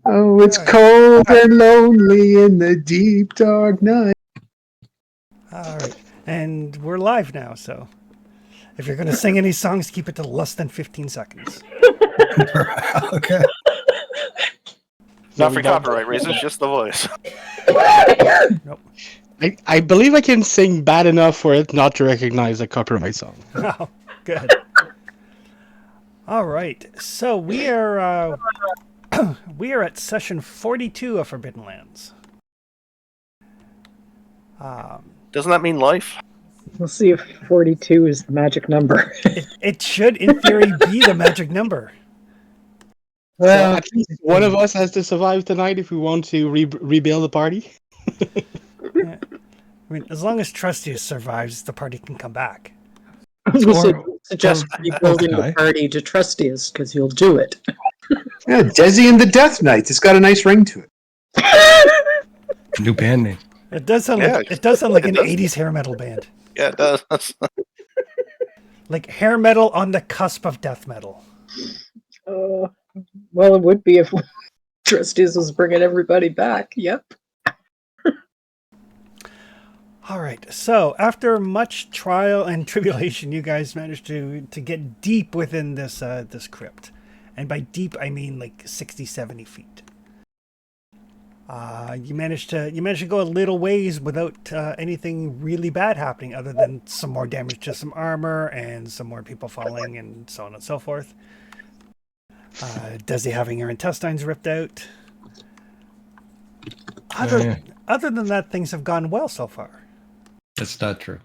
Oh, it's All right. cold and lonely in the deep dark night. All right. And we're live now, so if you're going to sing any songs, keep it to less than 15 seconds. Okay. Not for copyright reasons, just the voice. Nope. I believe I can sing bad enough for it not to recognize a copyright song. Oh, good. All right. So we are at session 42 of Forbidden Lands. Doesn't that mean life? We'll see if 42 is the magic number. It should, in theory, be the magic number. So at least one of us has to survive tonight if we want to rebuild the party. Yeah. I mean, as long as Trustius survives, the party can come back. I was going to Or- suggest rebuilding the party to Trustius, because you'll do it. Yeah, Desi and the Death Knights. It's got a nice ring to it. New band name. It does sound Yeah, like an it does. 80s hair metal band. Yeah, it does. Like hair metal on the cusp of death metal. Well, it would be if Trustius was bringing everybody back. Yep. All right. So after much trial and tribulation, you guys managed to get deep within this this crypt, and by deep I mean like 60, 70 feet. You managed to go a little ways without anything really bad happening, other than some more damage to some armor and some more people falling and so on and so forth. Desi having her intestines ripped out. Other than that, things have gone well so far. That's not true.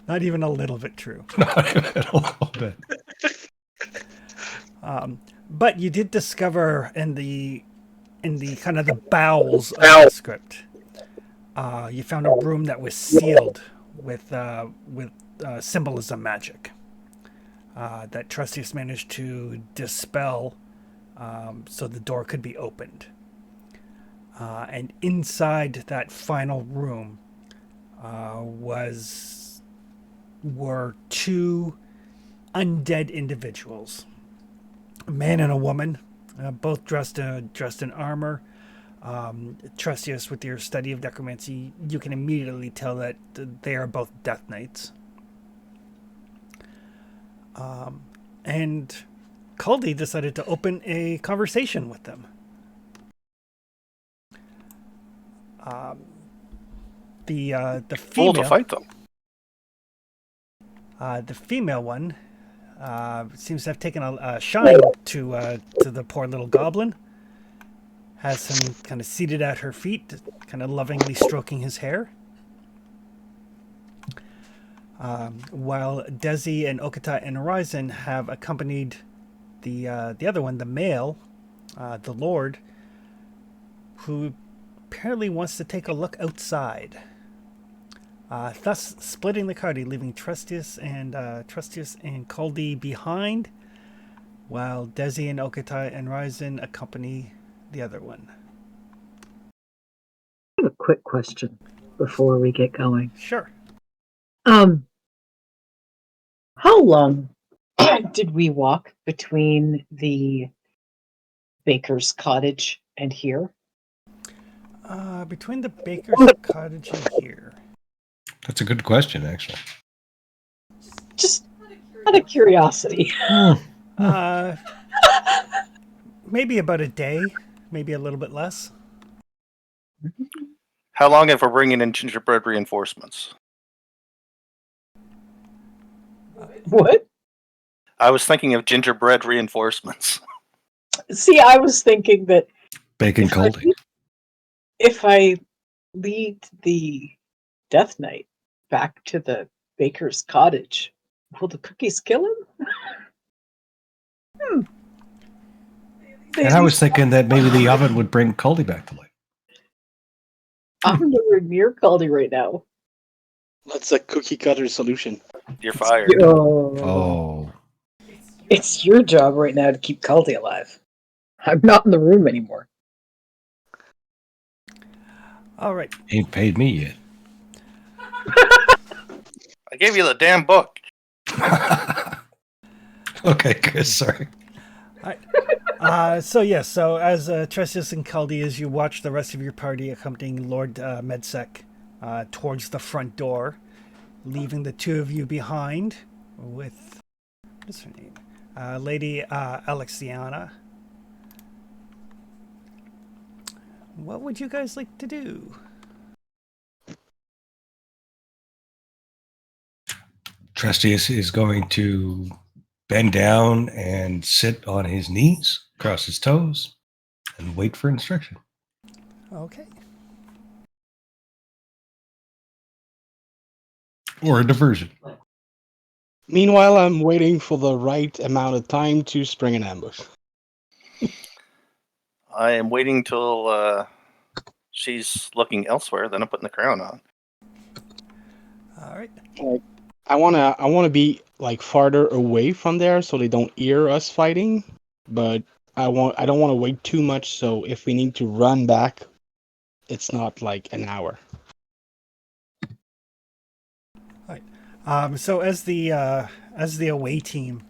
Not even a little bit true. Not even a little bit. But you did discover in the kind of the bowels of the script, you found a room that was sealed with symbolism magic that Trustius managed to dispel, so the door could be opened. And inside that final room were two undead individuals, a man and a woman, both dressed in armor. Trustius, with your study of necromancy, you can immediately tell that they are both Death Knights. And Caldy decided to open a conversation with them. The Full female to fight them. The female one seems to have taken a shine to the poor little goblin. Has him kind of seated at her feet, kind of lovingly stroking his hair. While Desi and Okata and Horizon have accompanied the other one, the male, the Lord, who apparently wants to take a look outside. Thus splitting the party, leaving Trustius and Caldy behind, while Desi and Okata and Horizon accompany the other one. I have a quick question before we get going. Sure. How long did we walk between the baker's cottage and here? Between the baker's cottage and here. That's a good question, actually. Just out of curiosity. Maybe about a day, maybe a little bit less. How long if we're bringing in gingerbread reinforcements? What? I was thinking of gingerbread reinforcements. See, I was thinking that Bacon Colding. if I lead the Death Knight back to the baker's cottage, will the cookies kill him? And I was thinking that maybe the oven would bring Coldie back to life. I'm nowhere near Caldy right now. That's a cookie cutter solution. You're fired. Oh. It's your job right now to keep Caldy alive. I'm not in the room anymore. All right. Ain't paid me yet. I gave you the damn book. Okay, Chris, sorry. So as Tresius and Caldi, as you watch the rest of your party accompanying Lord Medsec towards the front door, leaving the two of you behind with, what is her name? Lady Alexiana. What would you guys like to do? Trustius is going to bend down and sit on his knees, cross his toes, and wait for instruction. Okay. Or a diversion. Meanwhile, I'm waiting for the right amount of time to spring an ambush. I am waiting till she's looking elsewhere. Then I'm putting the crown on. All right. I wanna be like farther away from there so they don't hear us fighting, but I don't want to wait too much. So if we need to run back, it's not like an hour. So as the away team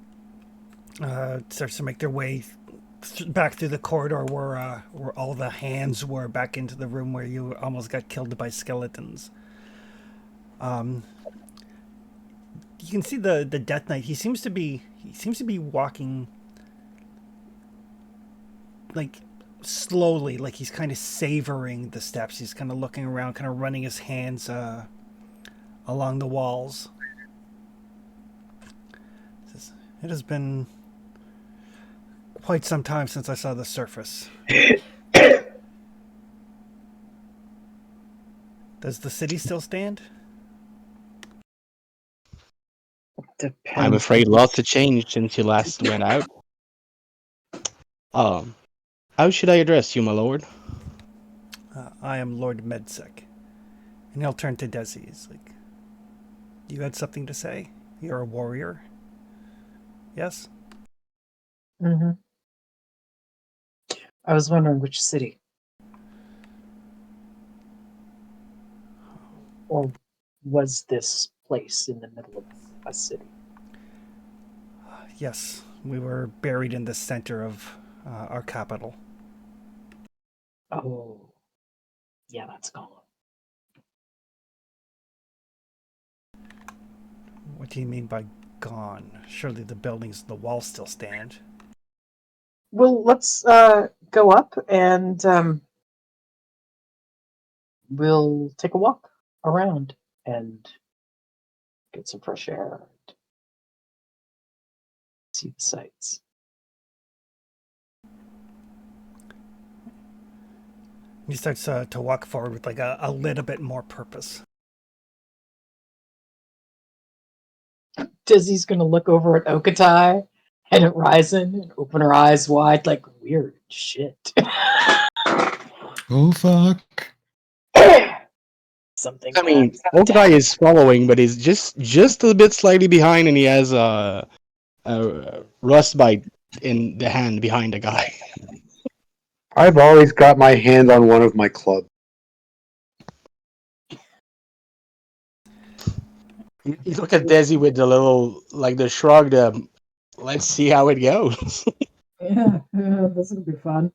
starts to make their way back through the corridor where all the hands were, back into the room where you almost got killed by skeletons, you can see the Death Knight. He seems to be walking like slowly, like he's kind of savoring the steps. He's kind of looking around, kind of running his hands along the walls. It has been quite some time since I saw the surface. Does the city still stand? Depends. I'm afraid lots have changed since you last went out. How should I address you, my lord? I am Lord Medsec. And he'll turn to Desi. He's like, you had something to say? You're a warrior? Yes? Mm-hmm. I was wondering which city. Or was this place in the middle of a city? Yes. We were buried in the center of our capital. Oh. Yeah, that's gone. What do you mean by gone? Surely the buildings, the walls still stand. Well, let's go up and we'll take a walk around and get some fresh air and see the sights. He starts to walk forward with like a little bit more purpose. Dizzy's gonna look over at Okatai and at Ryzen and open her eyes wide like weird shit. Oh, fuck. Something. I mean, Okatai is following, but he's just a bit slightly behind, and he has a rust bite in the hand behind the guy. I've always got my hand on one of my clubs. You look at Desi with the little, like the shrug, let's see how it goes. Yeah, this will be fun.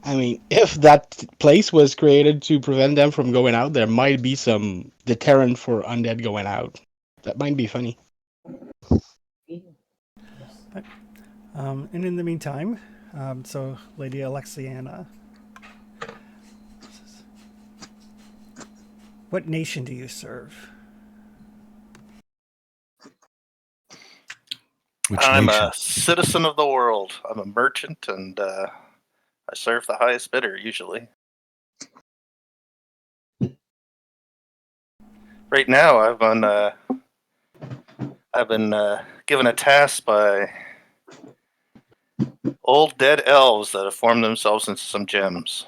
I mean, if that place was created to prevent them from going out, there might be some deterrent for undead going out. That might be funny. And in the meantime, so Lady Alexiana, what nation do you serve? Which I'm nation? a citizen of the world. I'm a merchant, and I serve the highest bidder usually. Right now, I've been given a task by old dead elves that have formed themselves into some gems.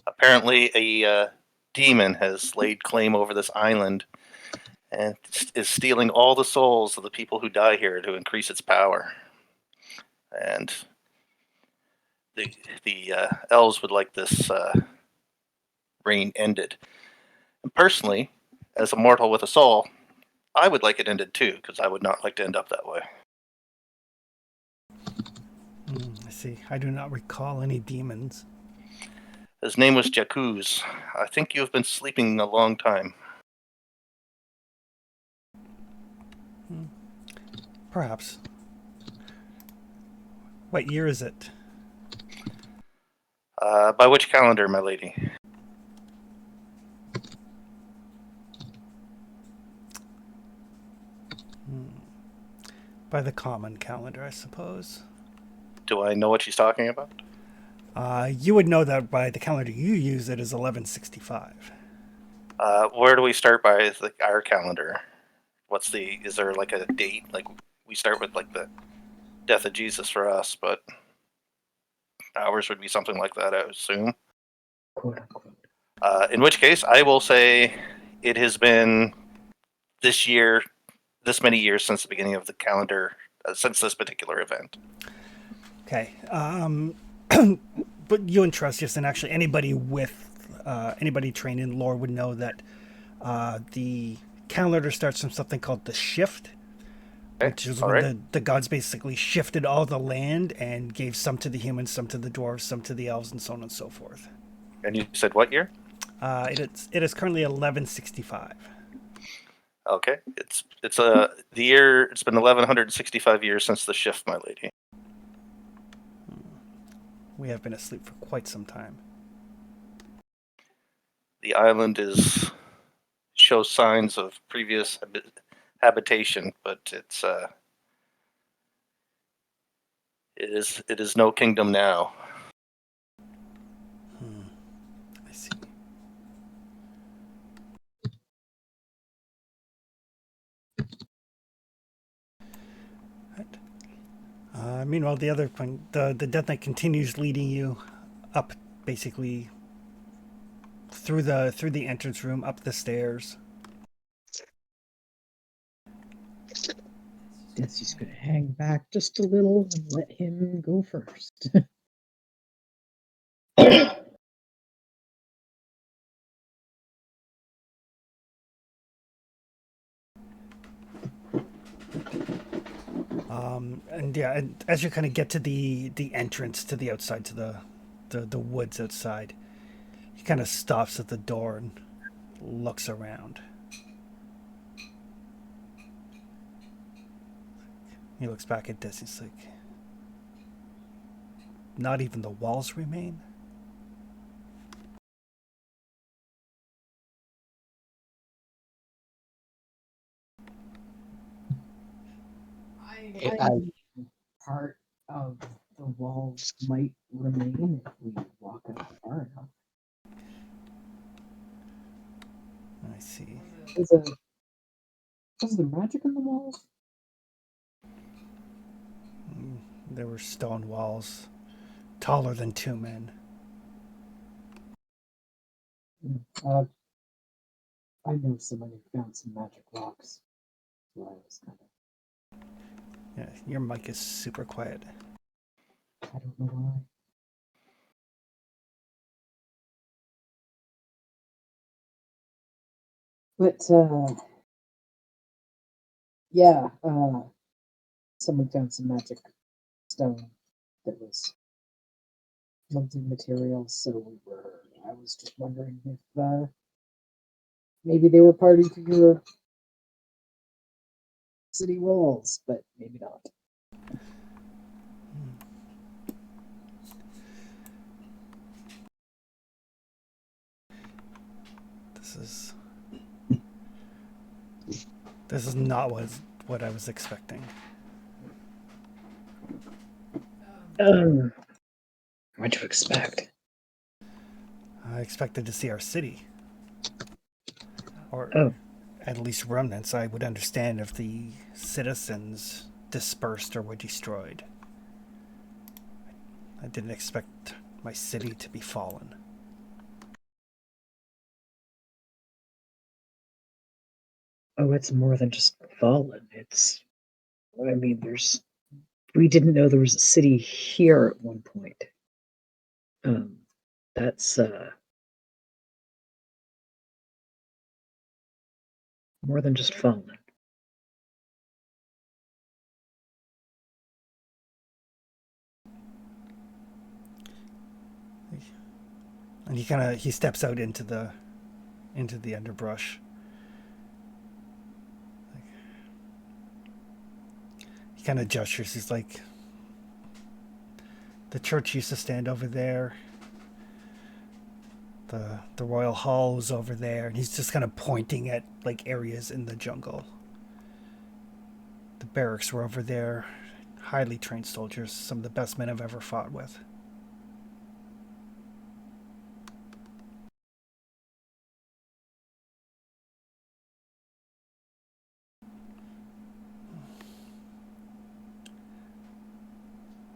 Apparently, a demon has laid claim over this island and is stealing all the souls of the people who die here to increase its power. And the elves would like this reign ended. And personally, as a mortal with a soul, I would like it ended too, because I would not like to end up that way. I see. I do not recall any demons. His name was Jakuz. I think you have been sleeping a long time. Perhaps. What year is it? By which calendar, my lady? By the common calendar, I suppose. Do I know what she's talking about? You would know that by the calendar you use, it is 1165. Where do we start by our calendar? Is there like a date? Like we start with like the death of Jesus for us, but ours would be something like that, I assume. Quote unquote. In which case, I will say it has been this many years since the beginning of the calendar, since this particular event. Okay. But you and Trustius, and actually anybody anybody trained in lore would know that the calendar starts from something called the shift, Okay, which is all when right. the gods basically shifted all the land and gave some to the humans, some to the dwarves, some to the elves, and so on and so forth. And you said what year? It is currently 1165. Okay, it's the year. It's been 1165 years since the shift, my lady. We have been asleep for quite some time. The island shows signs of previous habitation, but it is no kingdom now. I see. Meanwhile, the other point, the Death Knight continues leading you up, basically through the entrance room, up the stairs. Desi's gonna hang back just a little and let him go first. And yeah, and as you kind of get to the entrance to the outside, to the woods outside, he kind of stops at the door and looks around. He looks back at this. He's like, not even the walls remain? I part of the walls might remain if we walk up far enough. I see. Is there magic in the walls? There were stone walls taller than 2 men. I know somebody found some magic rocks. So I was kind of, Yeah, your mic is super quiet. I don't know why. But yeah, someone found some magic stone that was multi-material, so I was just wondering if maybe they were party to your city walls, but maybe not. This is not what I was expecting. What'd you expect? I expected to see our city, or Oh. at least remnants. I would understand if the citizens dispersed or were destroyed. I didn't expect my city to be fallen. Oh, it's more than just fallen. We didn't know there was a city here at one point. That's more than just fallen. And he steps out into the underbrush. He kind of gestures. He's like, the church used to stand over there. The royal hall was over there, and he's just kind of pointing at like areas in the jungle. The barracks were over there. Highly trained soldiers, some of the best men I've ever fought with.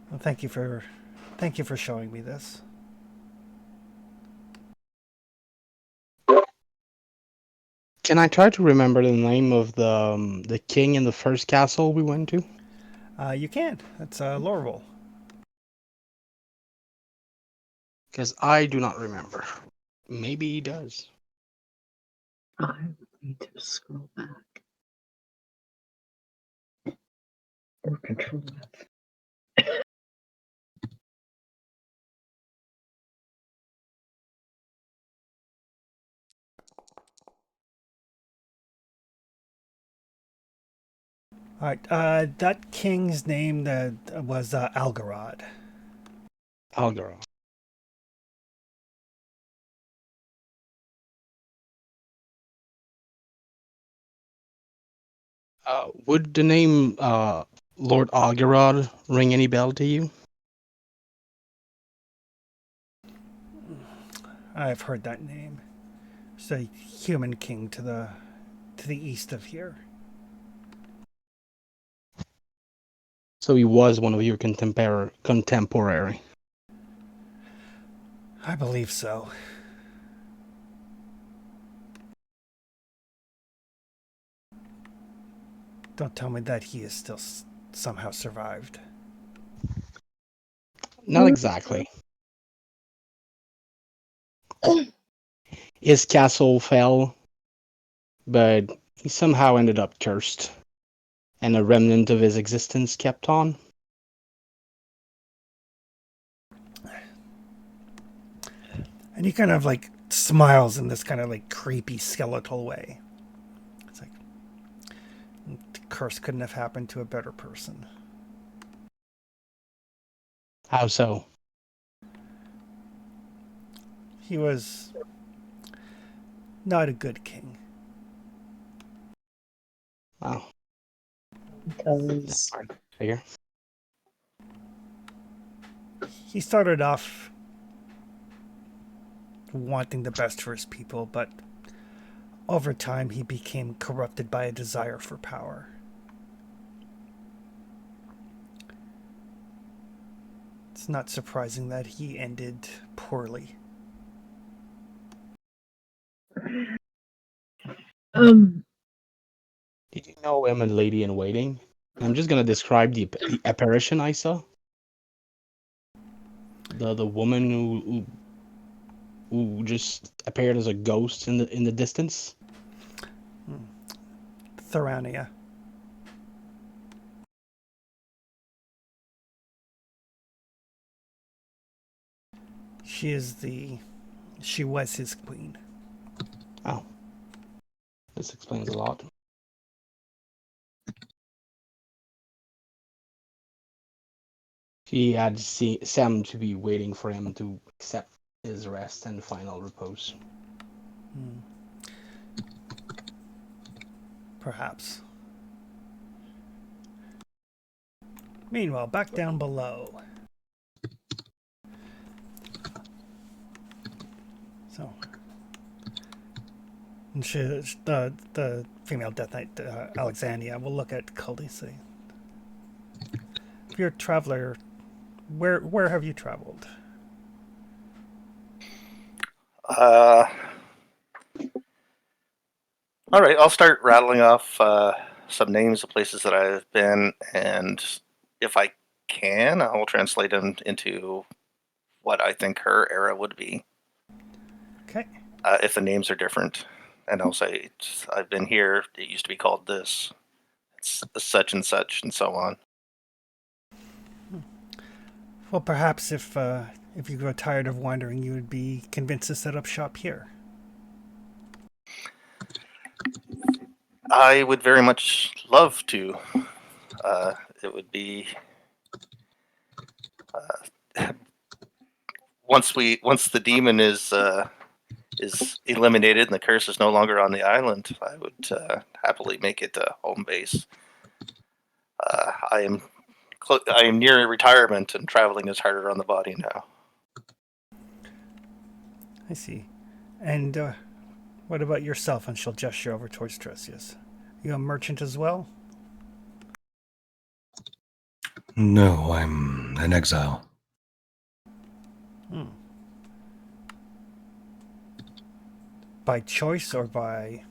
Well, thank you for showing me this. Can I try to remember the name of the king in the first castle we went to? You can. That's Lorville. Because I do not remember. Maybe he does. I need to scroll back. Or control F. All right. That king's name was Algarad. Algara. Would the name Lord Algarad ring any bell to you? I've heard that name. It's a human king to the east of here. So he was one of your contemporary. I believe so. Don't tell me that he is still somehow survived. Not exactly. His castle fell, but he somehow ended up cursed, and a remnant of his existence kept on. And he kind of like smiles in this kind of like creepy skeletal way. It's like, the curse couldn't have happened to a better person. How so? He was not a good king. Wow. Because Figure. He started off wanting the best for his people, but over time he became corrupted by a desire for power. It's not surprising that he ended poorly. Did you know him and Lady in Waiting? I'm just gonna describe the apparition I saw. The woman who just appeared as a ghost in the distance. Thorania. She was his queen. Oh. This explains a lot. He had Sam to be waiting for him to accept his rest and final repose. Perhaps. Meanwhile, back down below. So, and the female Death Knight, Alexandria, will look at Khaleesi. If you're a traveler, where have you traveled? All right, I'll start rattling off some names of places that I've been, and if I can, I'll translate them into what I think her era would be. Okay. If the names are different, and I'll say, I've been here, it used to be called this, it's such, and so on. Well, perhaps if if you grow tired of wandering, you would be convinced to set up shop here. I would very much love to. It would be once the demon is eliminated and the curse is no longer on the island, I would happily make it a home base. I am near retirement, and traveling is harder on the body now. I see. And what about yourself? And she'll gesture over towards Tresius. You a merchant as well? No, I'm an exile. By choice or by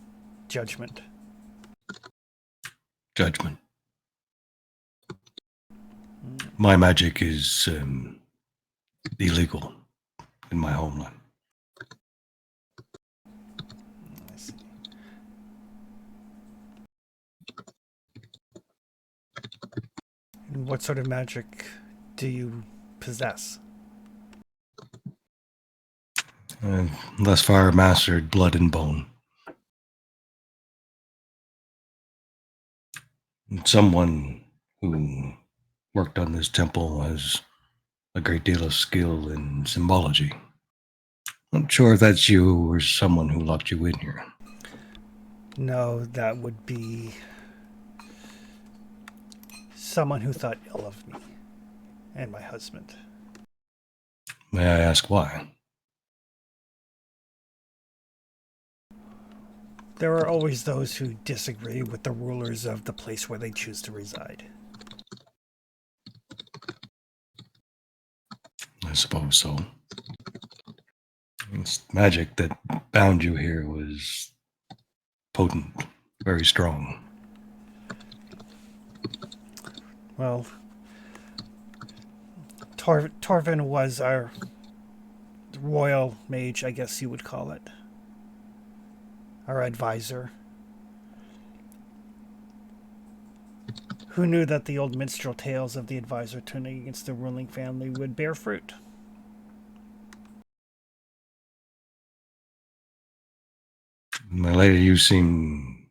judgment? Judgment. My magic is illegal in my homeland. I see. And what sort of magic do you possess? Thus far mastered blood and bone. Someone who worked on this temple has a great deal of skill in symbology. Not sure if that's you or someone who locked you in here. No, that would be someone who thought ill of me and my husband. May I ask why? There are always those who disagree with the rulers of the place where they choose to reside. I suppose so. This magic that bound you here was potent, very strong. Well, Torvin was our royal mage, I guess you would call it. Our advisor. Who knew that the old minstrel tales of the advisor turning against the ruling family would bear fruit? My lady, you seem,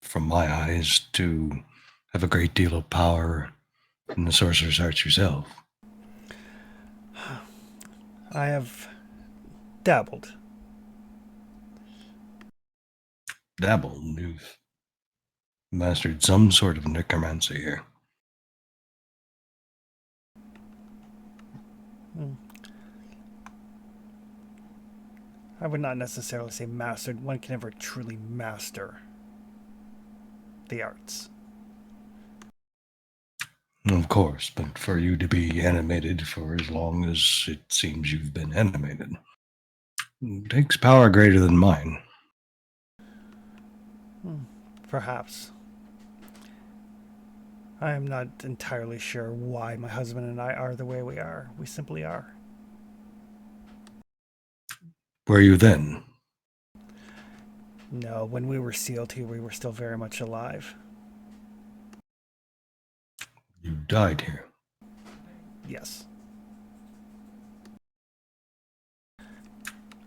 from my eyes, to have a great deal of power in the sorcerer's arts yourself. I have dabbled. Dabbled. You've mastered some sort of necromancy here. I would not necessarily say mastered. One can never truly master the arts. Of course, but for you to be animated for as long as it seems you've been animated takes power greater than mine. Perhaps. I am not entirely sure why my husband and I are the way we are. We simply are. Were you then? No, when we were sealed here, we were still very much alive. You died here. Yes.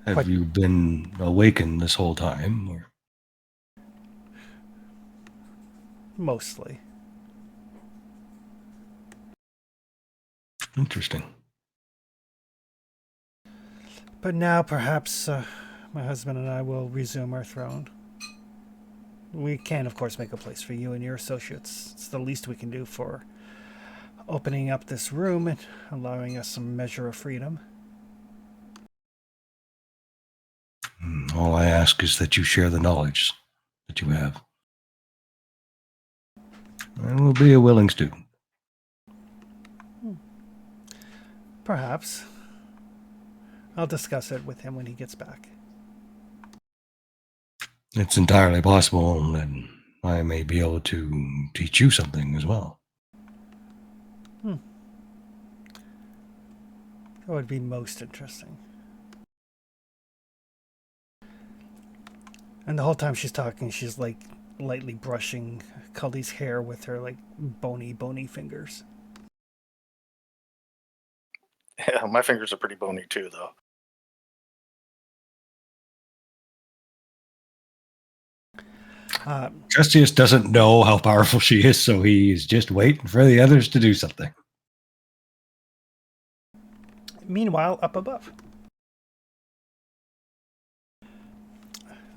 Have What? you been awakened this whole time? Or? Mostly. Interesting. But now perhaps my husband and I will resume our throne. We can, of course, make a place for you and your associates. It's the least we can do for opening up this room and allowing us some measure of freedom. All I ask is that you share the knowledge that you have. I will be a willing student. Perhaps. I'll discuss it with him when he gets back. It's entirely possible that I may be able to teach you something as well. That would be most interesting. And the whole time she's talking, she's like lightly brushing Cully's hair with her like bony fingers. Yeah, my fingers are pretty bony too, though. Justice doesn't know how powerful she is, so he's just waiting for the others to do something. Meanwhile, up above,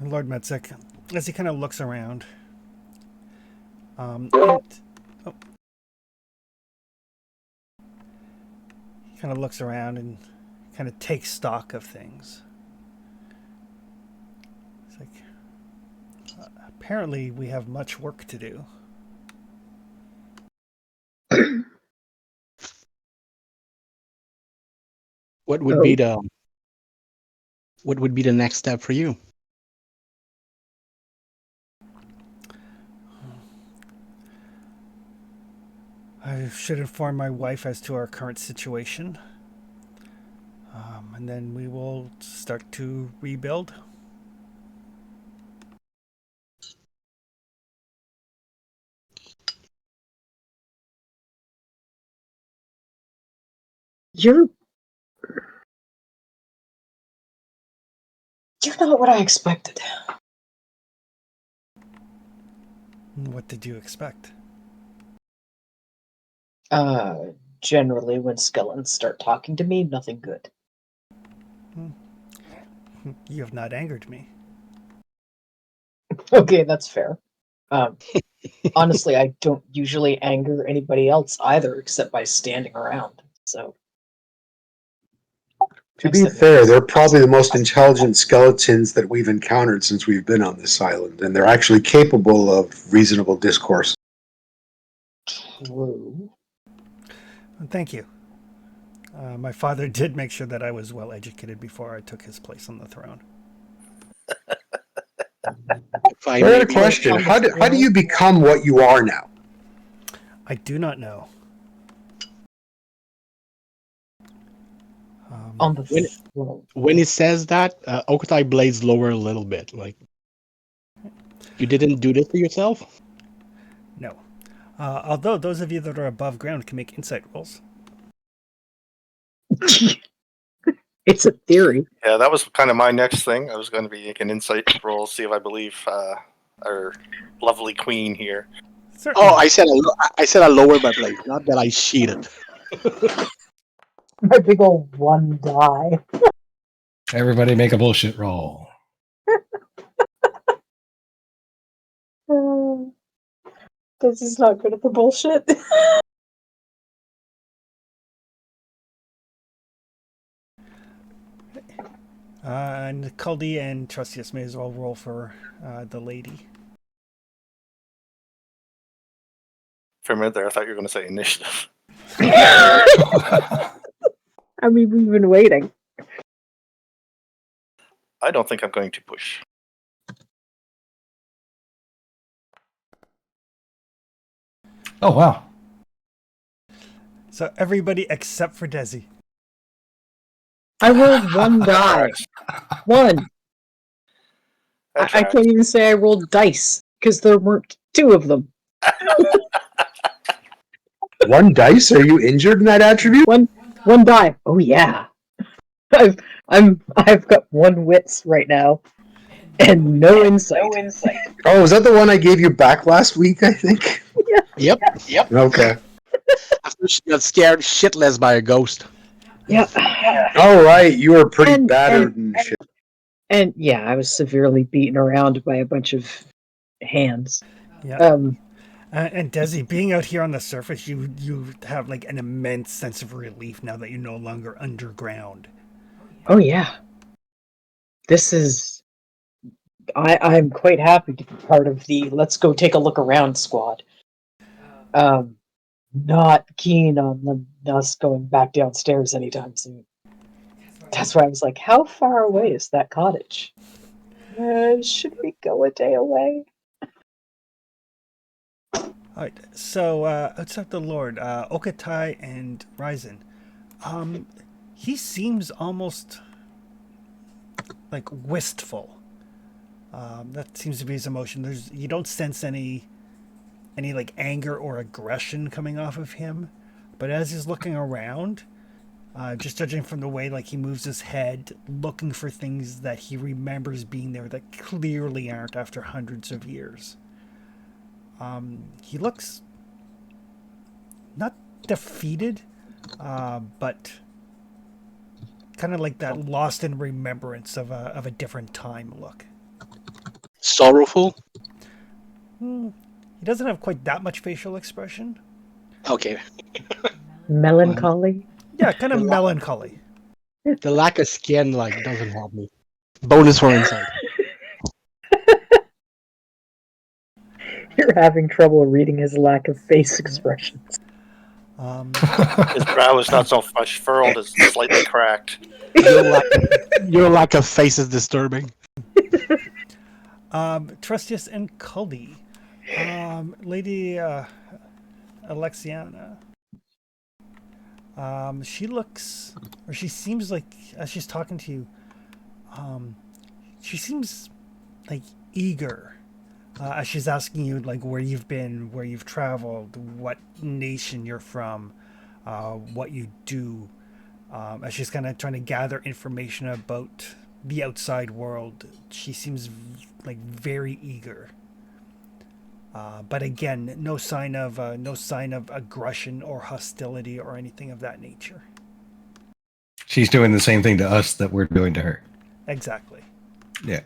Lord Metzik, as he kind of looks around, he kind of looks around and kind of takes stock of things. It's like, apparently we have much work to do. What would be the next step for you? I should inform my wife as to our current situation. And then we will start to rebuild. You're not what I expected. What did you expect? Generally when skeletons start talking to me, nothing good. You have not angered me. Okay, that's fair. Honestly, I don't usually anger anybody else either, except by standing around. So, To be fair, they're probably the most intelligent skeletons that we've encountered since we've been on this island, and they're actually capable of reasonable discourse. True. Thank you. My father did make sure that I was well educated before I took his place on the throne. I got a question. How do you become what you are now? I do not know. On the throne. When he says that, Okutai blades lower a little bit. Like, you didn't do this to yourself? No. Although those of you that are above ground can make insight rolls. It's a theory. Yeah, that was kind of my next thing. I was going to be making insight roll, see if I believe our lovely queen here. Certainly. Oh, I said I lowered my blade, not that I cheated. My big old one die. Everybody make a bullshit roll. This is not good at the bullshit. And Caldi and Trustius may as well roll for the lady. For a minute there, I thought you were going to say initiative. I mean, we've been waiting. I don't think I'm going to push. Oh, wow. So everybody except for Desi. I rolled one die. One. I can't even say I rolled dice because there weren't two of them. One dice? Are you injured in that attribute? One die. Oh yeah. I've got one wits right now, and no insight. Oh, is that the one I gave you back last week, I think? Yep. Okay. After she got scared shitless by a ghost. Yeah. All right, you were pretty And- battered and shit. And yeah, I was severely beaten around by a bunch of hands. Yeah. And Desi, being out here on the surface, you have like an immense sense of relief now that you're no longer underground. Oh yeah. This is. I'm quite happy to be part of the let's go take a look around squad. Not keen on us going back downstairs anytime soon. That's why I was like, how far away is that cottage? Should we go a day away? All right. So outside the Lord, Okatai and Ryzen, he seems almost like wistful. That seems to be his emotion. You don't sense any like anger or aggression coming off of him, but as he's looking around, Just judging from the way like he moves his head, looking for things that he remembers being there that clearly aren't after hundreds of years. He looks not defeated, but kind of like that lost in remembrance of a different time look. Sorrowful. He doesn't have quite that much facial expression. Okay. Melancholy. Yeah, kind of melancholy. The lack of skin like doesn't help me. Bonus for insight. You're having trouble reading his lack of face expressions. His brow is not so much furrowed as slightly cracked. Your lack of face is disturbing. Trustius and Cully. Lady Alexiana. She looks, or she seems like, as she's talking to you, she seems like eager. As she's asking you like where you've been, where you've traveled, what nation you're from, what you do. As she's kind of trying to gather information about the outside world, she seems like very eager. But again, no sign of aggression or hostility or anything of that nature. She's doing the same thing to us that we're doing to her. Exactly. Yeah.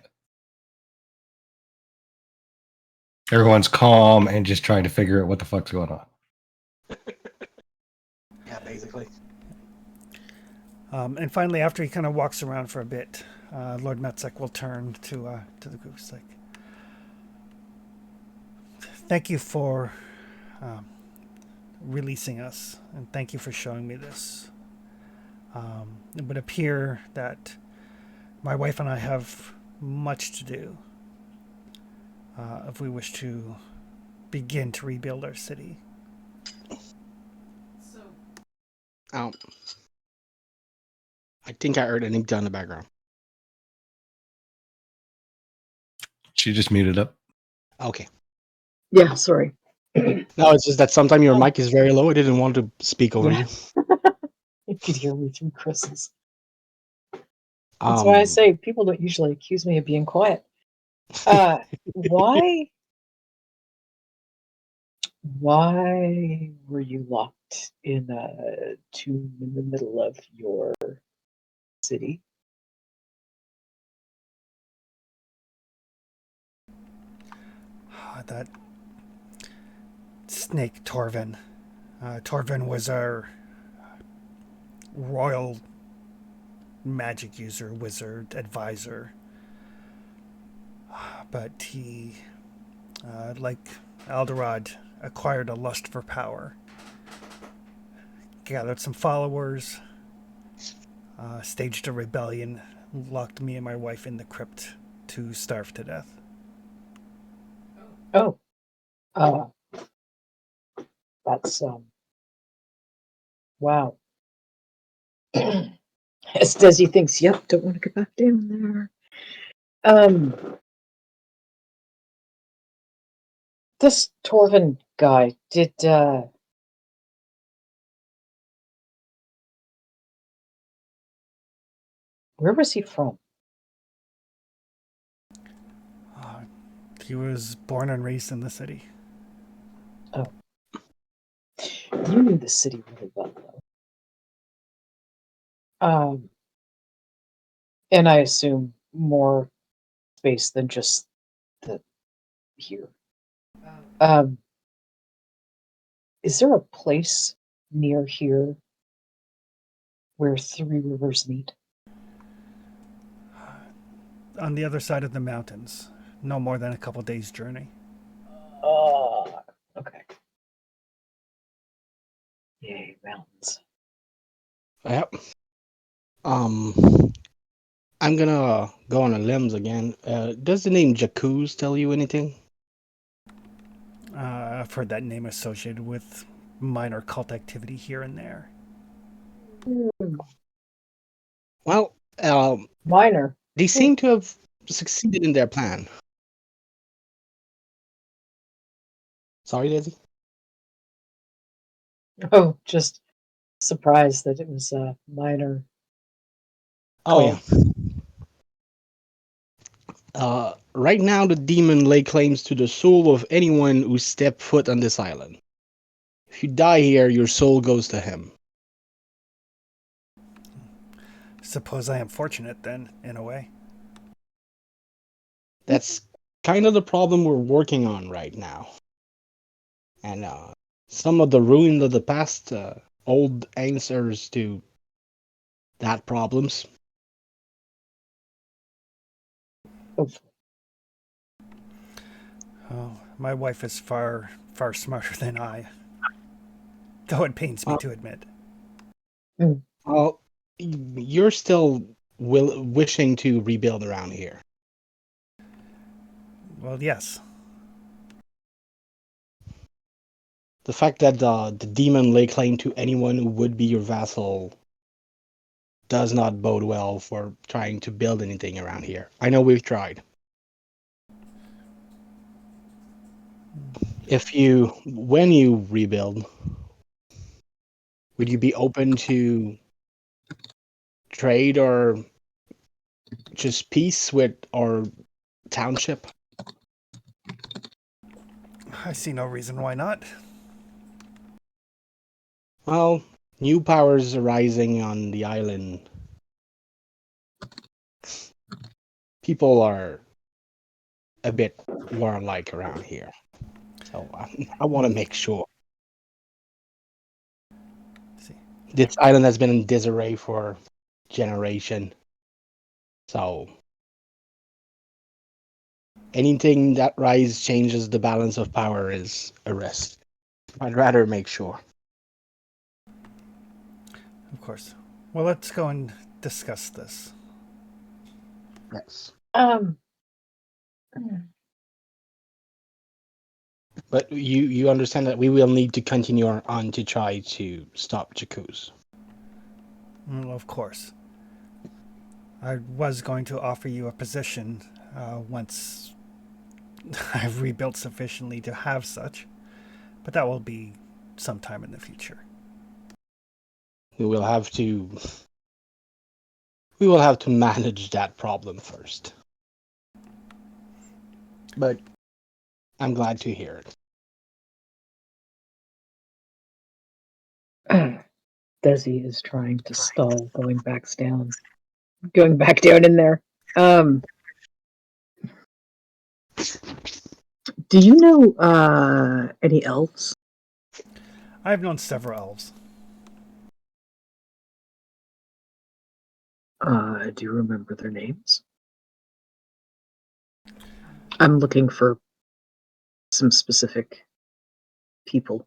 Everyone's calm and just trying to figure out what the fuck's going on. Yeah, basically. And finally, after he kind of walks around for a bit, Lord Metzek will turn to the group. He's like, "Thank you for releasing us, and thank you for showing me this. It would appear that my wife and I have much to do if we wish to begin to rebuild our city." I think I heard an ink in the background. She just muted up. Okay. Yeah, sorry. No, it's just that sometimes your mic is very low. I didn't want to speak over you. You could hear me through Chris's. That's why I say people don't usually accuse me of being quiet. Why were you locked in a tomb in the middle of your city? That snake Torvin. Torvin was our royal magic user, wizard, advisor. But he, like Alderod, acquired a lust for power. Gathered some followers, staged a rebellion, locked me and my wife in the crypt to starve to death. Oh. That's wow. As Desi thinks, yep, don't want to go back down there. This Torvin guy, where was he from? He was born and raised in the city. Oh. You knew the city really well, though. And I assume more space than just the here. Is there a place near here where Three Rivers meet? On the other side of the mountains, no more than a couple days' journey. Oh, okay. Yay, mountains. Yep. I'm gonna go on a limbs again. Does the name Jacuz tell you anything? I've heard that name associated with minor cult activity here and there. Well, Minor. they seem to have succeeded in their plan. Sorry, Daisy? Oh, just surprised that it was a minor. Oh yeah. Right now, the demon lay claims to the soul of anyone who stepped foot on this island. If you die here, your soul goes to him. Suppose I am fortunate then, in a way. That's kind of the problem we're working on right now. And some of the ruin of the past old answers to that problems. Oh, my wife is far, far smarter than I. Though it pains me to admit. Well, you're still wishing to rebuild around here. Well, yes. The fact that the demon lay claim to anyone who would be your vassal does not bode well for trying to build anything around here. I know we've tried. When you rebuild, would you be open to trade or just peace with our township? I see no reason why not. Well, new powers arising on the island. People are a bit warlike around here. So I want to make sure. See. This island has been in disarray for generation. So anything that rise changes the balance of power is a risk. I'd rather make sure. Of course. Well, let's go and discuss this. Yes. But you understand that we will need to continue on to try to stop Jakuz. Well, of course. I was going to offer you a position once I've rebuilt sufficiently to have such, but that will be sometime in the future. We will have to manage that problem first. But I'm glad to hear it. Desi is trying to stall going back down in there. Do you know any elves? I've known several elves. Do you remember their names? I'm looking for some specific people.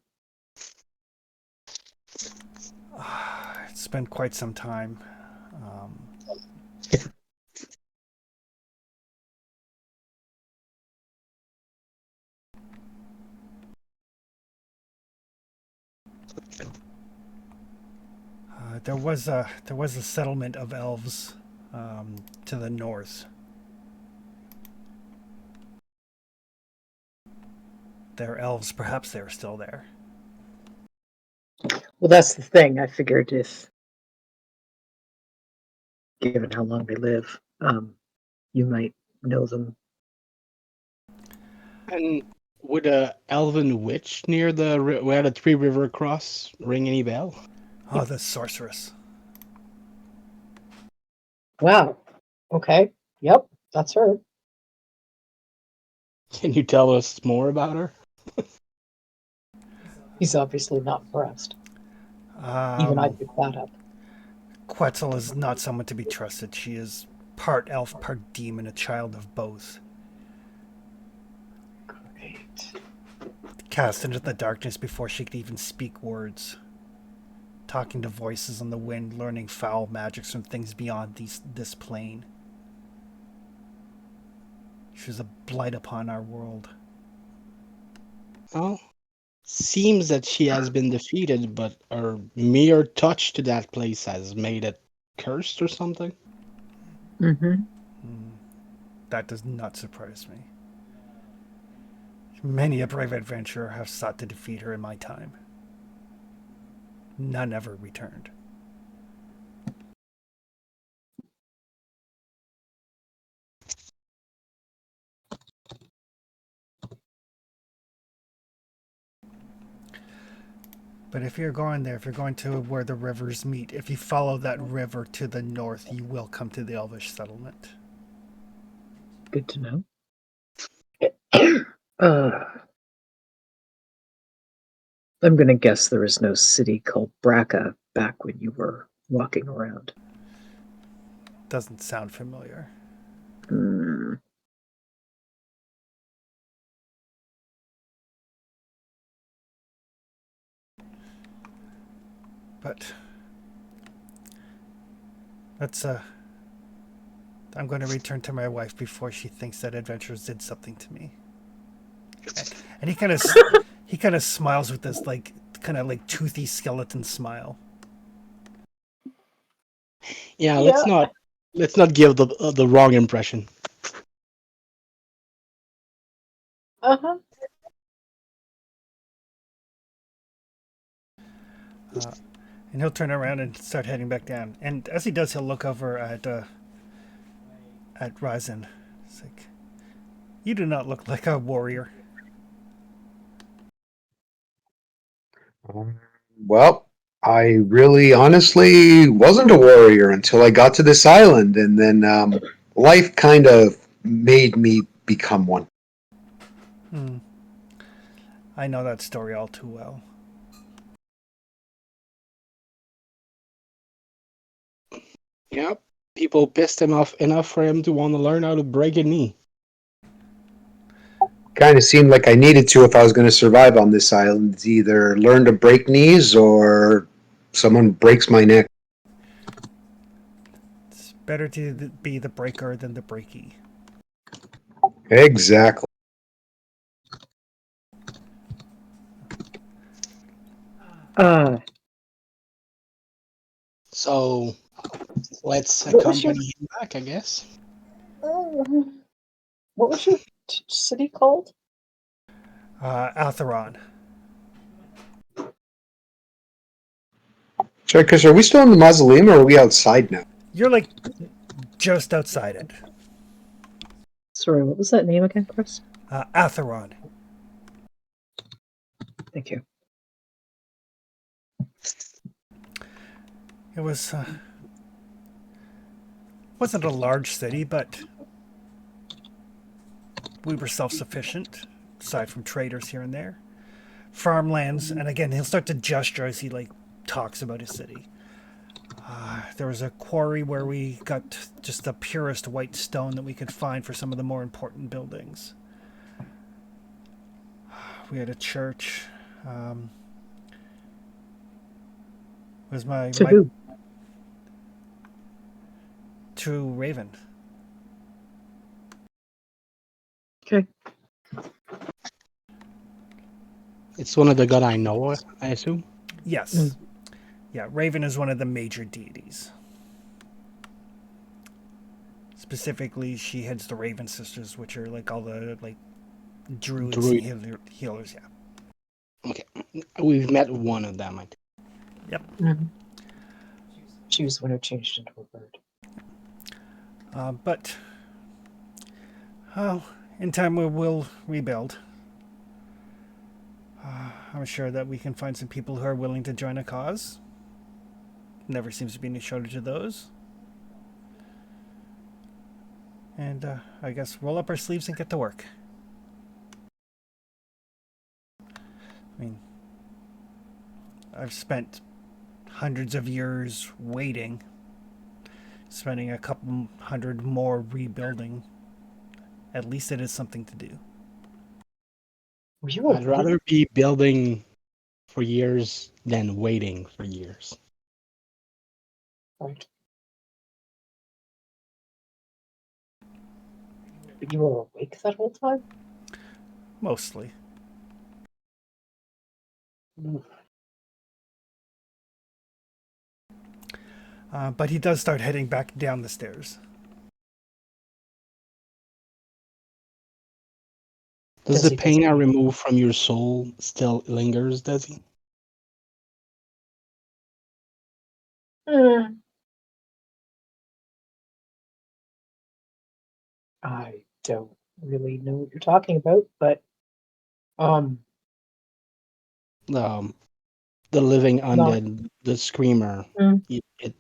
It's been quite some time. There was a settlement of elves to the north. They're elves. Perhaps they are still there. Well, that's the thing. I figured if, given how long they live, you might know them. And would a elven witch near where the Three River cross ring any bell? Oh, the sorceress. Wow. Okay. Yep, that's her. Can you tell us more about her? He's obviously not impressed. Even I picked that up. Quetzal is not someone to be trusted. She is part elf, part demon, a child of both. Great. Cast into the darkness before she could even speak words. Talking to voices on the wind, learning foul magics from things beyond this plane. She was a blight upon our world. Well, seems that she has been defeated, but her mere touch to that place has made it cursed or something. Mm-hmm. That does not surprise me. Many a brave adventurer have sought to defeat her in my time. none ever returned. But if you're going there, if you're going to where the rivers meet, if you follow that river to the north, you will come to the Elvish settlement. Good to know. I'm gonna guess there is no city called Braca back when you were walking around. Doesn't sound familiar. Hmm. But that's I'm going to return to my wife before she thinks that adventures did something to me. And he kind of smiles with this kind of like toothy skeleton smile. Yeah, Yeah. let's not give the wrong impression. Uh-huh. And he'll turn around and start heading back down. And as he does, he'll look over at Ryzen. It's like, you do not look like a warrior. Well, I really honestly wasn't a warrior until I got to this island, and then life kind of made me become one. I know that story all too well. Yeah, people pissed him off enough for him to want to learn how to break a knee. Kind of seemed like I needed to if I was going to survive on this island. It's either learn to break knees or someone breaks my neck. It's better to be the breaker than the breaky. Exactly. So let's What was your- accompany him back, I guess. What was your city called? Altheron. Sorry, Chris, are we still in the mausoleum or are we outside now? You're like just outside it. Sorry, what was that name again, Chris? Altheron. Thank you. It was wasn't a large city, but we were self-sufficient, aside from traders here and there. Farmlands, and again, he'll start to gesture as he talks about his city. There was a quarry where we got just the purest white stone that we could find for some of the more important buildings. We had a church. Was my To who? to Raven. Okay. It's one of the god I know, I assume. Yes. Yeah, Raven is one of the major deities. Specifically, she heads the Raven Sisters, which are all the druids and healers. Yeah. Okay, we've met one of them. I think. Yep. Mm-hmm. She was the one who changed into a bird. But in time we will rebuild. I'm sure that we can find some people who are willing to join a cause. Never seems to be any shortage of those. And I guess roll up our sleeves and get to work. I mean, I've spent hundreds of years waiting, spending a couple hundred more rebuilding. At least it is something to do. Were you a I'd rather be building for years than waiting for years. Right. You were awake that whole time? Mostly. But he does start heading back down the stairs. Does Does the he pain I physically- remove from your soul still lingers, does he? Hmm. I don't really know what you're talking about, but um, Um, the living not. undead, the screamer, Mm. it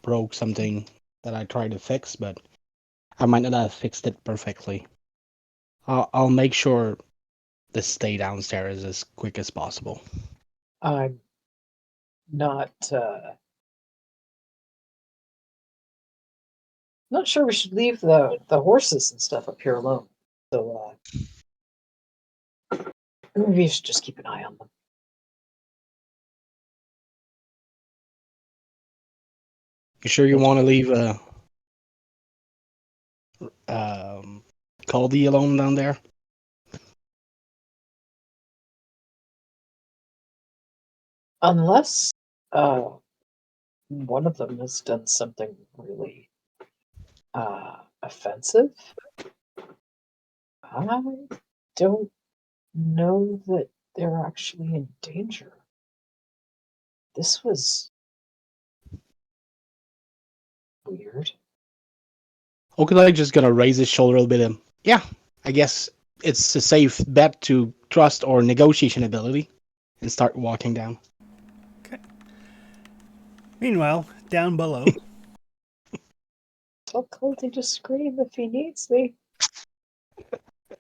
broke something that I tried to fix, but I might not have fixed it perfectly. I'll make sure to stay downstairs as quick as possible. I'm not. Not sure we should leave the horses and stuff up here alone. So maybe you should just keep an eye on them. You sure you want to leave um Caldy alone down there? Unless one of them has done something really offensive. I don't know that they're actually in danger. This was weird. Okalai just gonna raise his shoulder a little bit and yeah, I guess it's a safe bet to trust our negotiation ability and start walking down. Okay. Meanwhile, down below, Tell Colty to scream if he needs me.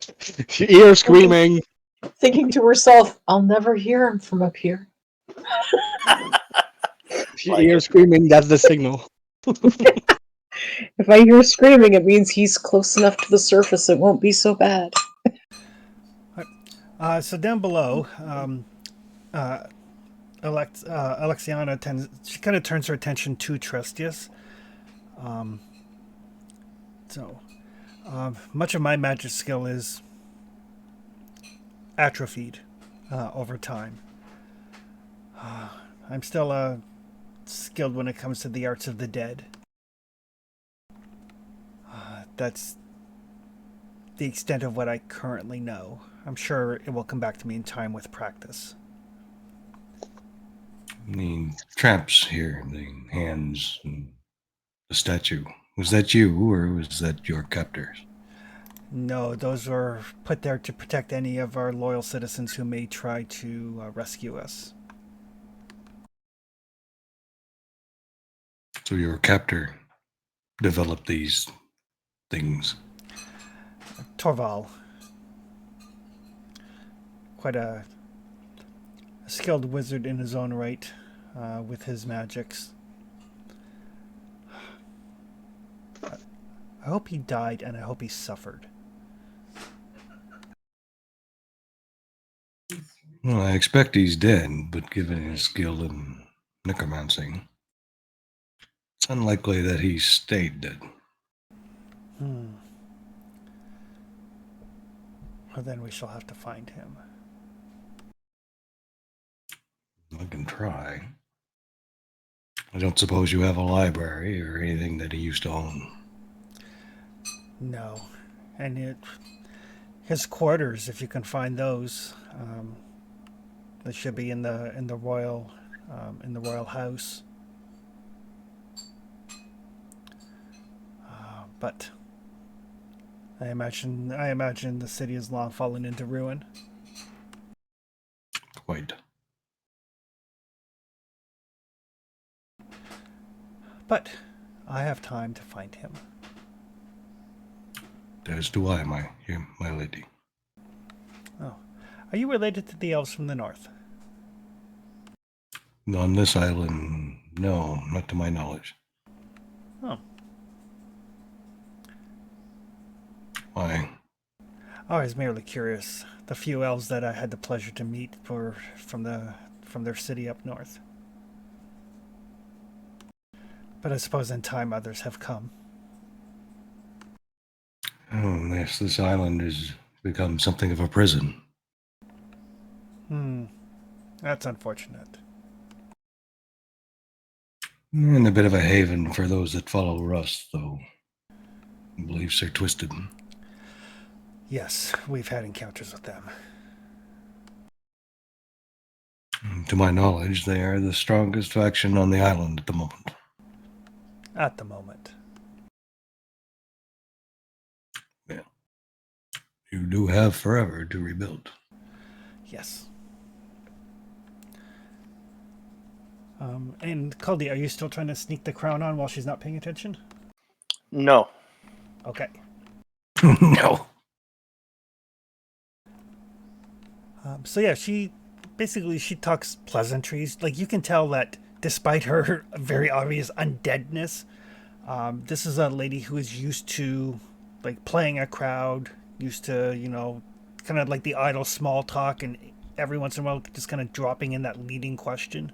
If you hear screaming, Thinking to herself, I'll never hear him from up here. if you hear screaming, that's the signal. If I hear screaming, it means he's close enough to the surface it won't be so bad. so down below, Alexiana she kind of turns her attention to Trustius. Much of my magic skill is atrophied over time. I'm still skilled when it comes to the arts of the dead. That's the extent of what I currently know. I'm sure it will come back to me in time with practice. The traps here, the hands, and the statue. Was that you, or was that your captors? No, those were put there to protect any of our loyal citizens who may try to rescue us. So your captor developed these things. Torval, quite a skilled wizard in his own right with his magics. I hope he died and I hope he suffered. Well, I expect he's dead, but given his skill in necromancy, it's unlikely that he stayed dead. Well, then we shall have to find him. I can try. I don't suppose you have a library or anything that he used to own. No, and his quarters, if you can find those, they should be in the royal house. But I imagine the city has long fallen into ruin. Quite. But I have time to find him. As do I, my lady. Oh, are you related to the elves from the north? On this island, no, not to my knowledge. Oh, Why? I was merely curious. The few elves that I had the pleasure to meet were from their city up north. But I suppose in time others have come. Oh, yes, this island has become something of a prison. That's unfortunate. And a bit of a haven for those that follow Rust, though beliefs are twisted. Yes, we've had encounters with them. To my knowledge, they are the strongest faction on the island at the moment. at the moment. You do have forever to rebuild. Yes. And Caldi, are you still trying to sneak the crown on while she's not paying attention? No. Okay. No. So yeah, she talks pleasantries. Like, you can tell that despite her very obvious undeadness, this is a lady who is used to like playing a crowd, used to, kind of like the idle small talk, and every once in a while just kind of dropping in that leading question.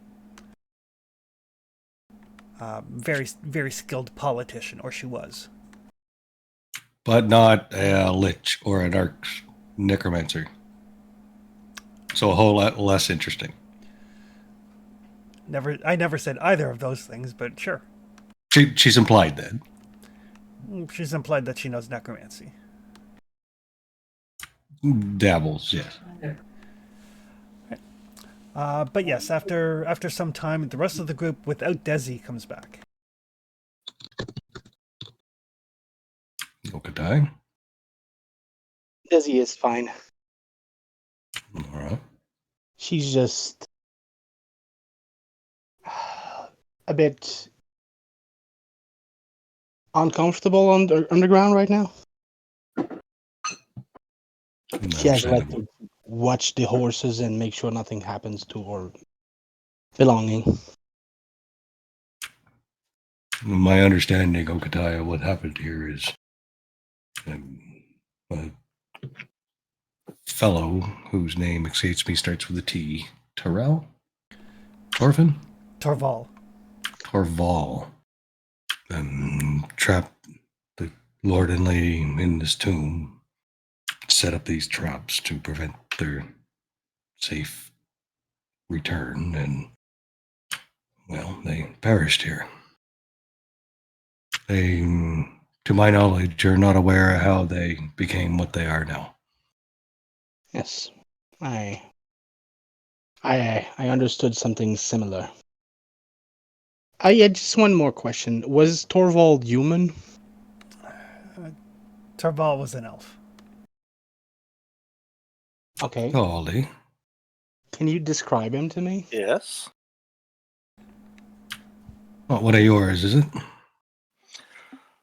Very, very skilled politician, or she was. But not a lich or an arc necromancer. So a whole lot less interesting. I never said either of those things, but sure. She's implied that. She's implied that she knows necromancy. Dabbles, yes. But yes, after some time, the rest of the group, without Desi, comes back. Okatai. Desi is fine. All right. She's just a bit uncomfortable underground right now. She has to watch the horses and make sure nothing happens to her belonging. My understanding, Okatai, what happened here is a fellow whose name escapes me starts with a T. Torval? Torval. Trapped the Lord and Lady in this tomb, set up these traps to prevent their safe return, and, well, they perished here. They, to my knowledge, are not aware of how they became what they are now. Yes, I understood something similar. I had just one more question. Was Torvald human? Torval was an elf. Okay. Golly. Can you describe him to me? Yes. Not one of yours, is it?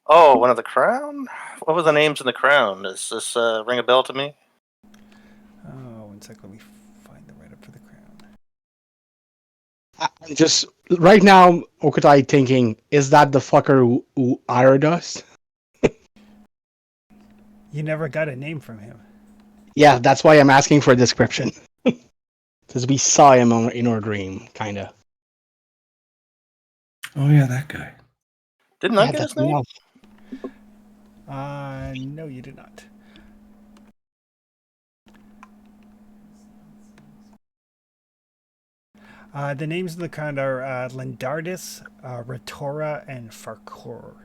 Oh, one of the crown? What were the names in the crown? Does this ring a bell to me? Oh, one sec, let me find the write-up for the crown. I'm just right now, Okatai thinking, is that the fucker who hired us? You never got a name from him. Yeah, that's why I'm asking for a description. Because we saw him in our dream, kind of. Oh, yeah, that guy. Didn't I get his name? No, you did not. The names of the crown are Lindardis, Retora, and Farkor.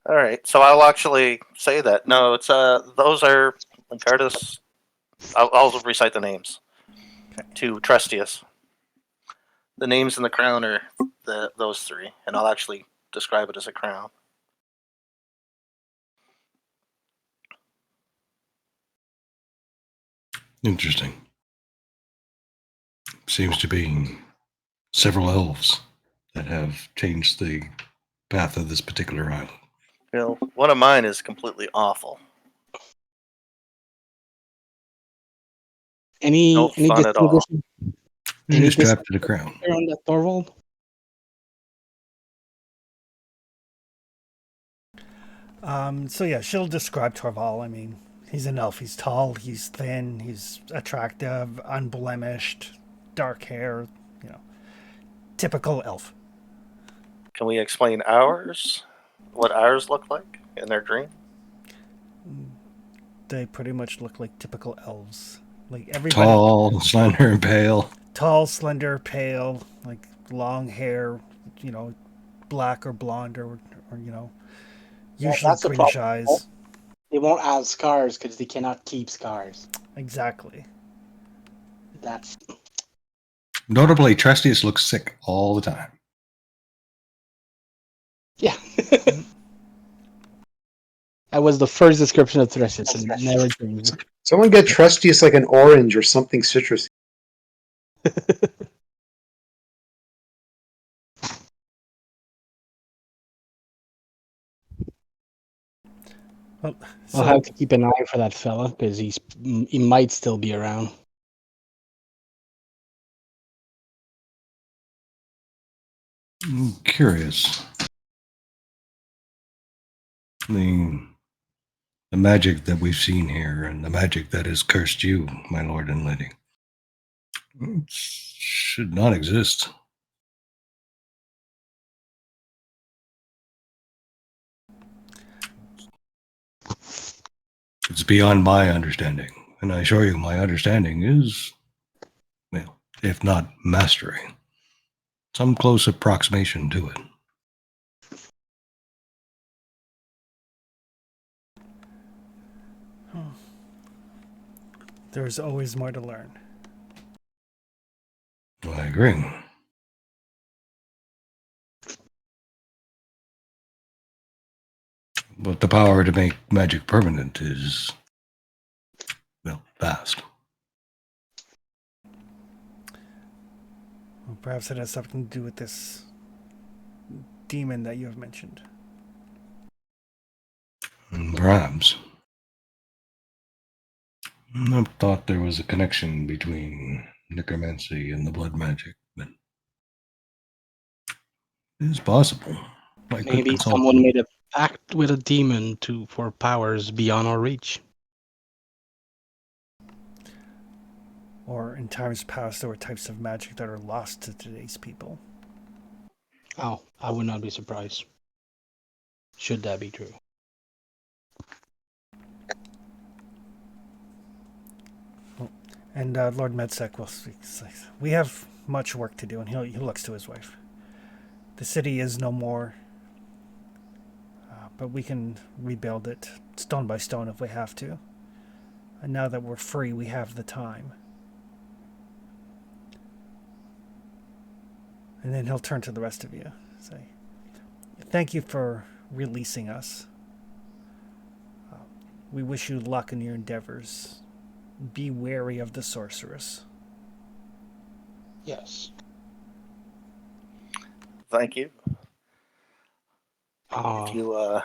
All right, so I'll actually say that. No, it's those are Lindardis. I'll recite the names to Trustius. The names in the crown are those three, and I'll actually describe it as a crown. Interesting. Seems to be several elves that have changed the path of this particular island. You know, one of mine is completely awful. Any fun at all. You're just strapped to the crown. On that Torvald? So yeah, she'll describe Torval. I mean, he's an elf. He's tall, he's thin, he's attractive, unblemished, dark hair, typical elf. Can we explain ours? What ours look like in their dream? They pretty much look like typical elves. Like everybody. Tall, slender, and pale. Tall, slender, pale, like long hair, black or blonde or usually greenish eyes. They won't have scars because they cannot keep scars. Exactly. That's Notably, Trustius looks sick all the time. Yeah. That was the first description of Threshes and it never changed. Someone get Trustius like an orange or something citrusy. Well, I'll so have to keep an eye for that fella because he might still be around. I'm curious. The magic that we've seen here and the magic that has cursed you, my lord and lady, should not exist. It's beyond my understanding, and I assure you my understanding is, well, if not mastery, some close approximation to it. there's always more to learn. I agree. But the power to make magic permanent is, well, vast. Well, perhaps it has something to do with this demon that you have mentioned. Perhaps. I thought there was a connection between necromancy and the blood magic, but it's possible. I could Maybe consult someone them. made a pact with a demon for powers beyond our reach. Or in times past, there were types of magic that are lost to today's people. Oh, I would not be surprised. Should that be true? And Lord Medsec will speak. We have much work to do, and he looks to his wife. The city is no more, but we can rebuild it stone by stone if we have to. And now that we're free, we have the time. And then he'll turn to the rest of you. Say, thank you for releasing us. We wish you luck in your endeavors. Be wary of the sorceress. Yes. Thank you. If you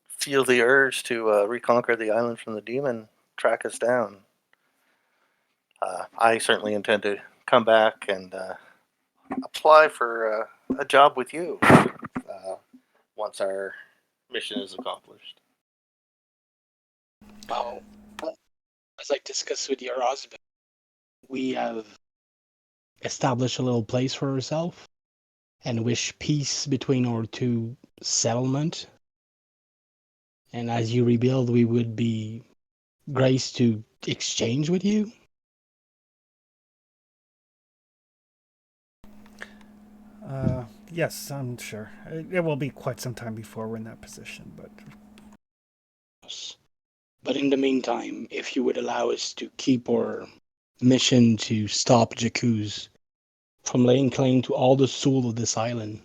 feel the urge to reconquer the island from the demon, track us down. I certainly intend to come back and apply for a job with you once our mission is accomplished. Well, as I discussed with your husband, we have established a little place for ourselves and wish peace between our two settlements. And as you rebuild, we would be graced to exchange with you. Yes, I'm sure. It will be quite some time before we're in that position, but But in the meantime, if you would allow us to keep our mission to stop Jakuz from laying claim to all the soul of this island.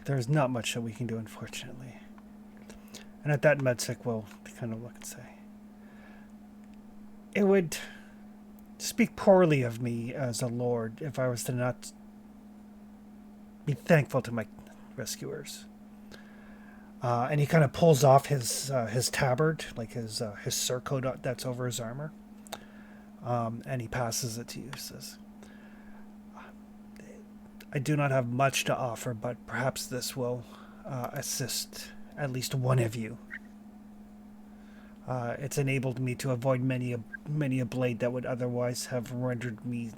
there's not much that we can do, unfortunately. And at that, Medsec will kind of look and say, it would speak poorly of me as a lord if I was to not be thankful to my rescuers. And he kind of pulls off his tabard, like his surcoat that's over his armor, and he passes it to you. Says, "I do not have much to offer, but perhaps this will assist at least one of you. It's enabled me to avoid many a blade that would otherwise have rendered me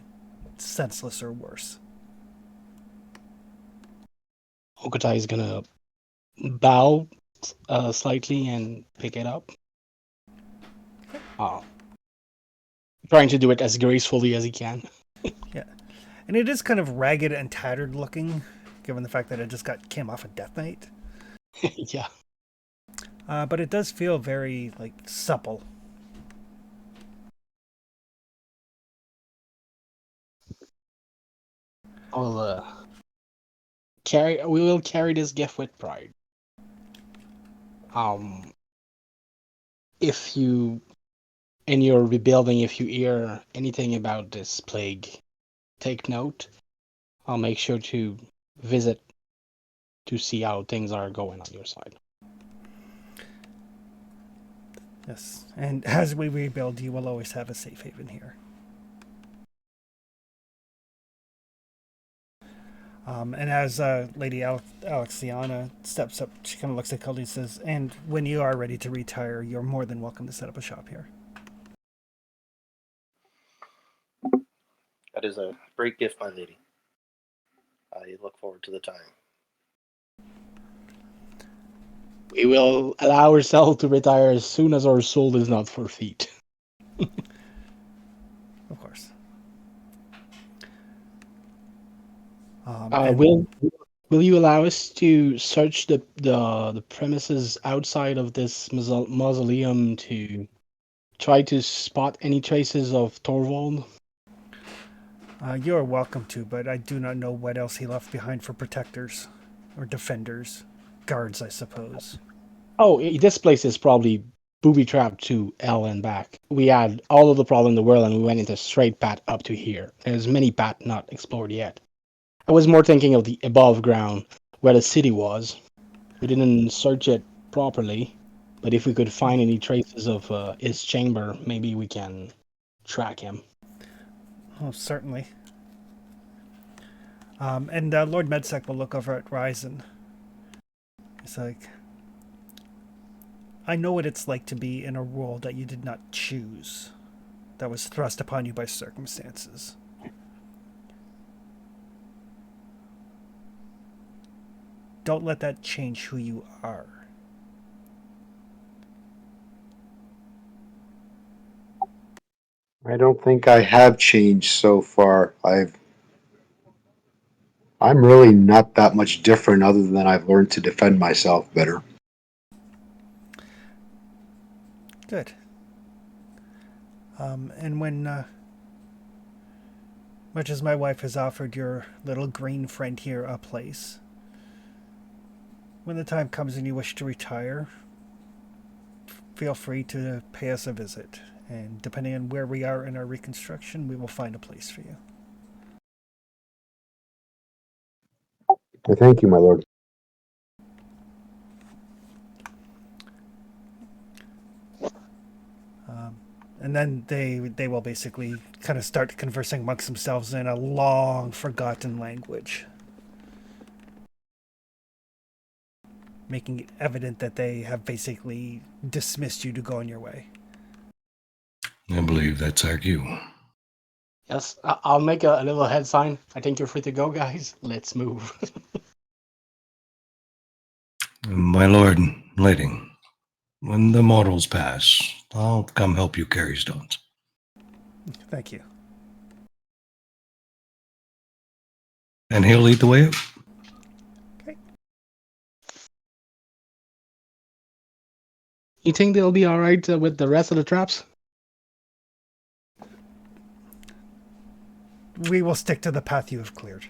senseless or worse." Okutai is gonna bow slightly and pick it up. Trying to do it as gracefully as he can. Yeah, and it is kind of ragged and tattered looking, given the fact that it just came off a Death Knight. Yeah. But it does feel very supple. I'll we will carry this gift with pride. If you in your rebuilding, if you hear anything about this plague, take note. I'll make sure to visit to see how things are going on your side. Yes, and as we rebuild, you will always have a safe haven here. And as Lady Alexiana steps up, she kind of looks at Cody and says, "And when you are ready to retire, you're more than welcome to set up a shop here." That is a great gift, my lady. I look forward to the time. We will allow ourselves to retire as soon as our soul is not for feet. Of course. And- Will you allow us to search the premises outside of this mausoleum to try to spot any traces of Torvald? You're welcome to, but I do not know what else he left behind for protectors or defenders, guards, I suppose. Oh, this place is probably booby-trapped to L and back. We had all of the problem in the world, and we went into straight path up to here. There's many paths not explored yet. I was more thinking of the above ground, where the city was. We didn't search it properly, but if we could find any traces of his chamber, maybe we can track him. Oh, certainly. And Lord Medsec will look over at Ryzen. It's like, I know what it's like to be in a role that you did not choose, that was thrust upon you by circumstances. Don't let that change who you are. I don't think I have changed so far. I'm really not that much different other than I've learned to defend myself better. Good. And when, much as my wife has offered your little green friend here a place, when the time comes and you wish to retire, feel free to pay us a visit. And depending on where we are in our reconstruction, we will find a place for you. Thank you, my lord. And then they will basically kind of start conversing amongst themselves in a long forgotten language, making it evident that they have basically dismissed you to go on your way. I believe that's our cue. Yes, I'll make a little head sign. I think you're free to go, guys. Let's move. My lord, lady, when the mortals pass, I'll come help you carry stones. Thank you. And he'll lead the way up. Okay. You think they'll be all right with the rest of the traps? We will stick to the path you have cleared.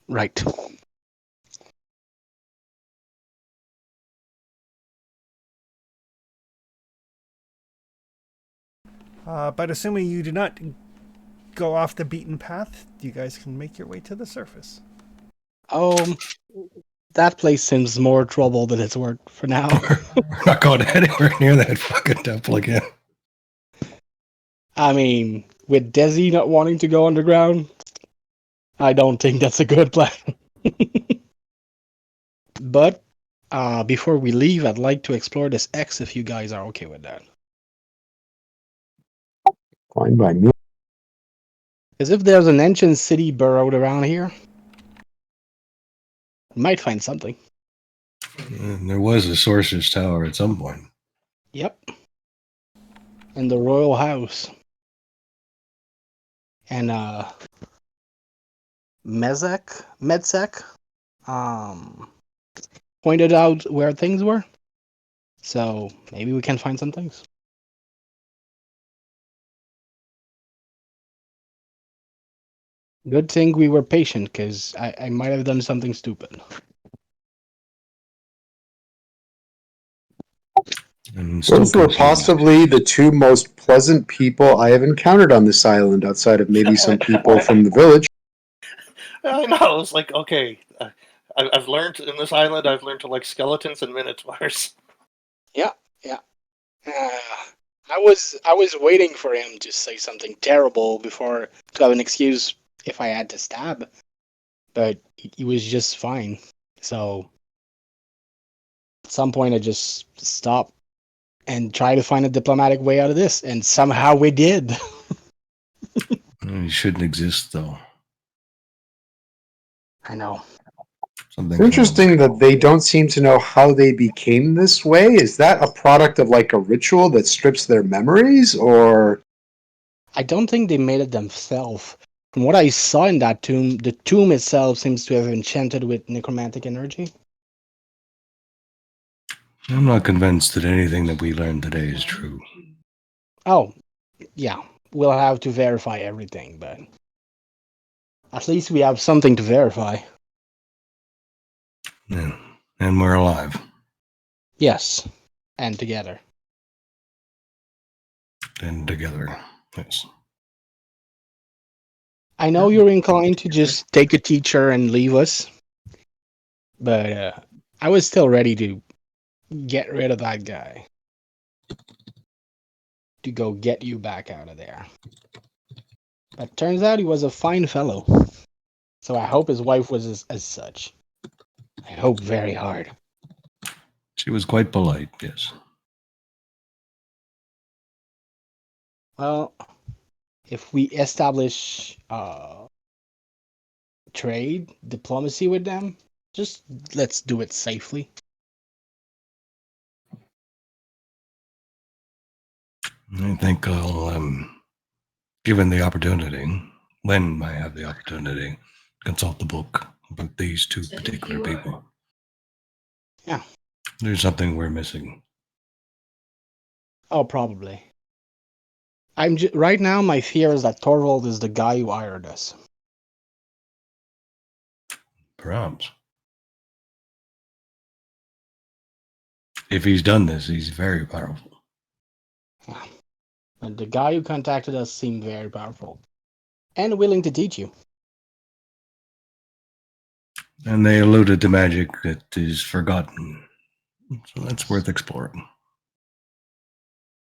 Right. But assuming you do not go off the beaten path, you guys can make your way to the surface. That place seems more trouble than it's worth for now. We're not going anywhere near that fucking temple again. I mean, with Desi not wanting to go underground, I don't think that's a good plan. But before we leave, I'd like to explore this X if you guys are okay with that. Fine by me. Because if there's an ancient city burrowed around here, we might find something. There was a sorcerer's tower at some point. Yep. In the royal house. And Medsec pointed out where things were. So maybe we can find some things. Good thing we were patient, because I might have done something stupid. And still Those were continue. possibly the two most pleasant people I have encountered on this island, outside of maybe some people from the village. I know. It's like, okay, I've learned in this island. I've learned to like skeletons and minotaurs. I was waiting for him to say something terrible before to have an excuse if I had to stab, but he was just fine. So at some point, I just stopped and tried to find a diplomatic way out of this, and somehow we did. It shouldn't exist, though. I know. Something It's interesting that they don't seem to know how they became this way. Is that a product of like a ritual that strips their memories, or I don't think they made it themselves. From what I saw in that tomb, the tomb itself seems to have enchanted with necromantic energy. I'm not convinced that anything that we learned today is true. Oh, yeah. We'll have to verify everything, but at least we have something to verify. Yeah. And we're alive. Yes, and together. And together. Yes. I know you're inclined to just take a teacher and leave us, but I was still ready to get rid of that guy. To go get you back out of there. But turns out he was a fine fellow. So I hope his wife was as such. I hope very hard. She was quite polite, yes. Well, if we establish trade, diplomacy with them, just let's do it safely. I think I'll, given the opportunity, when I have the opportunity, consult the book about these two particular people. Yeah. There's something we're missing. Oh, probably. Right now, my fear is that Torvald is the guy who hired us. Perhaps. If he's done this, he's very powerful. Yeah. And the guy who contacted us seemed very powerful. And willing to teach you. And they alluded to magic that is forgotten. So that's worth exploring.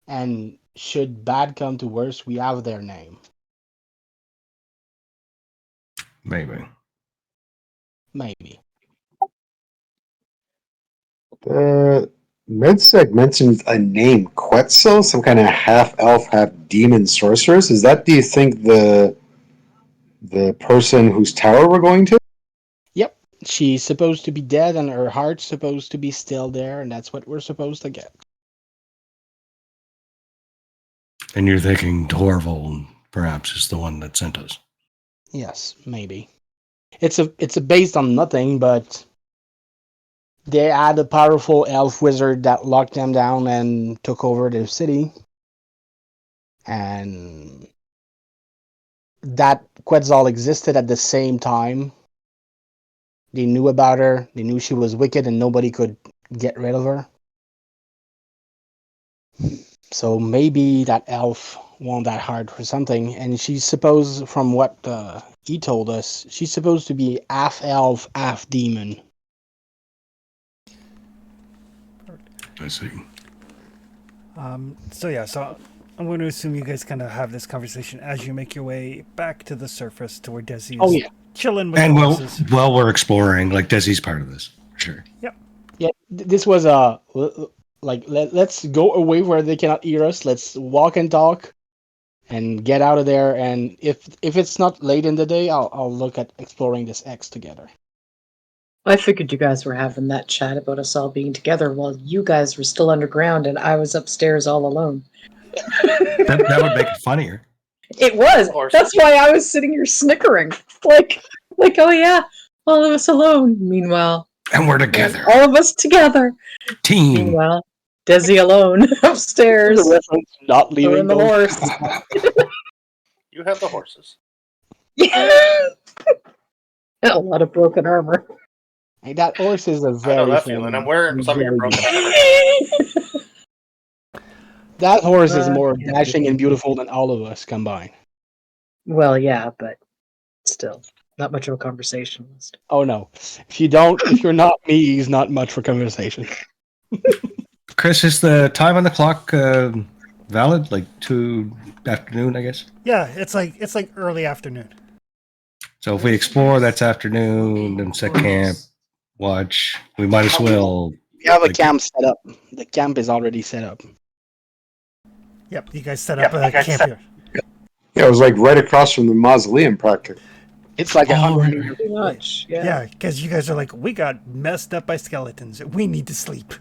And should bad come to worse, we have their name. Maybe. Maybe. Medsec mentioned a name, Quetzal, some kind of half-elf, half-demon sorceress. Is that, do you think, the person whose tower we're going to? Yep. She's supposed to be dead and her heart's supposed to be still there, and that's what we're supposed to get. And you're thinking Torvald perhaps is the one that sent us. Yes, maybe. It's a based on nothing, but they had a powerful elf wizard that locked them down and took over their city. And that Quetzal existed at the same time. They knew about her, they knew she was wicked and nobody could get rid of her. So maybe that elf won that heart for something, and she's supposed, from what he told us, she's supposed to be half elf, half demon. I see. So I'm going to assume you guys kind of have this conversation as you make your way back to the surface to where Desi is chilling with And the while horses. we're exploring, like Desi's part of this, sure. Yeah, this was let's go away where they cannot hear us. Let's walk and talk, and get out of there. And if it's not late in the day, I'll look at exploring this X together. I figured you guys were having that chat about us all being together while you guys were still underground and I was upstairs all alone. That would make it funnier. It was. That's why I was sitting here snickering. Like, oh yeah, all of us alone. Meanwhile, And we're together. all of us together. Team. Meanwhile, Desi alone upstairs. The reference not Or leaving in the those- horse. You have the horses. Yeah. A lot of broken armor. Hey, that horse is a I know very that feeling. I'm friendly, wearing some of your very broken good. armor. That horse is more Yeah. dashing and beautiful than all of us combined. Well, yeah, but still, not much of a conversationalist. Oh no. If you're not me, he's not much for conversation. Chris, is the time on the clock valid? Like 2 afternoon, I guess. Yeah, it's like early afternoon. So if we explore, that's afternoon, and set camp, watch. We might as well. We have a Like- camp set up. The camp is already set up. Yep, you guys set up a camp here. Yeah, it was like right across from the mausoleum, practically. It's like Oh, 100 right. meters. Pretty much, yeah. Yeah, because you guys are like, we got messed up by skeletons. We need to sleep.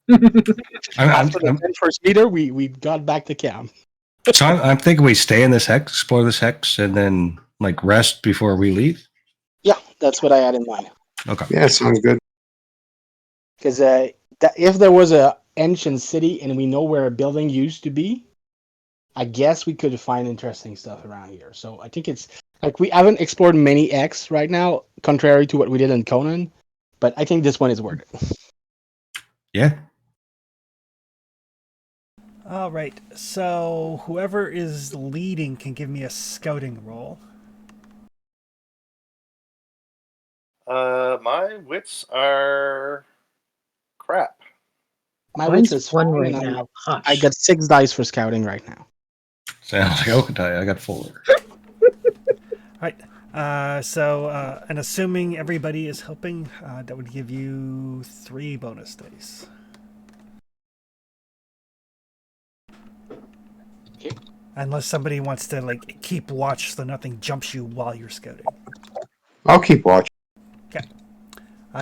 After the first meter, we got back to camp. I'm thinking we stay in this hex, explore this hex, and then like rest before we leave. Yeah, that's what I had in mind. Okay. Yeah, sounds good. Because if there was a ancient city and we know where a building used to be, I guess we could find interesting stuff around here. So I think it's like we haven't explored many X right now, contrary to what we did in Conan. But I think this one is worth it. Yeah. All right, so whoever is leading can give me a scouting roll. My wits are crap. My Mine's wits is one fine, right and now. Hush. I got 6 dice for scouting right now. Sounds like Okatai. I got 4. Right. And assuming everybody is helping, that would give you 3 bonus dice. Okay. Unless somebody wants to like keep watch so nothing jumps you while you're scouting. I'll keep watching. Okay.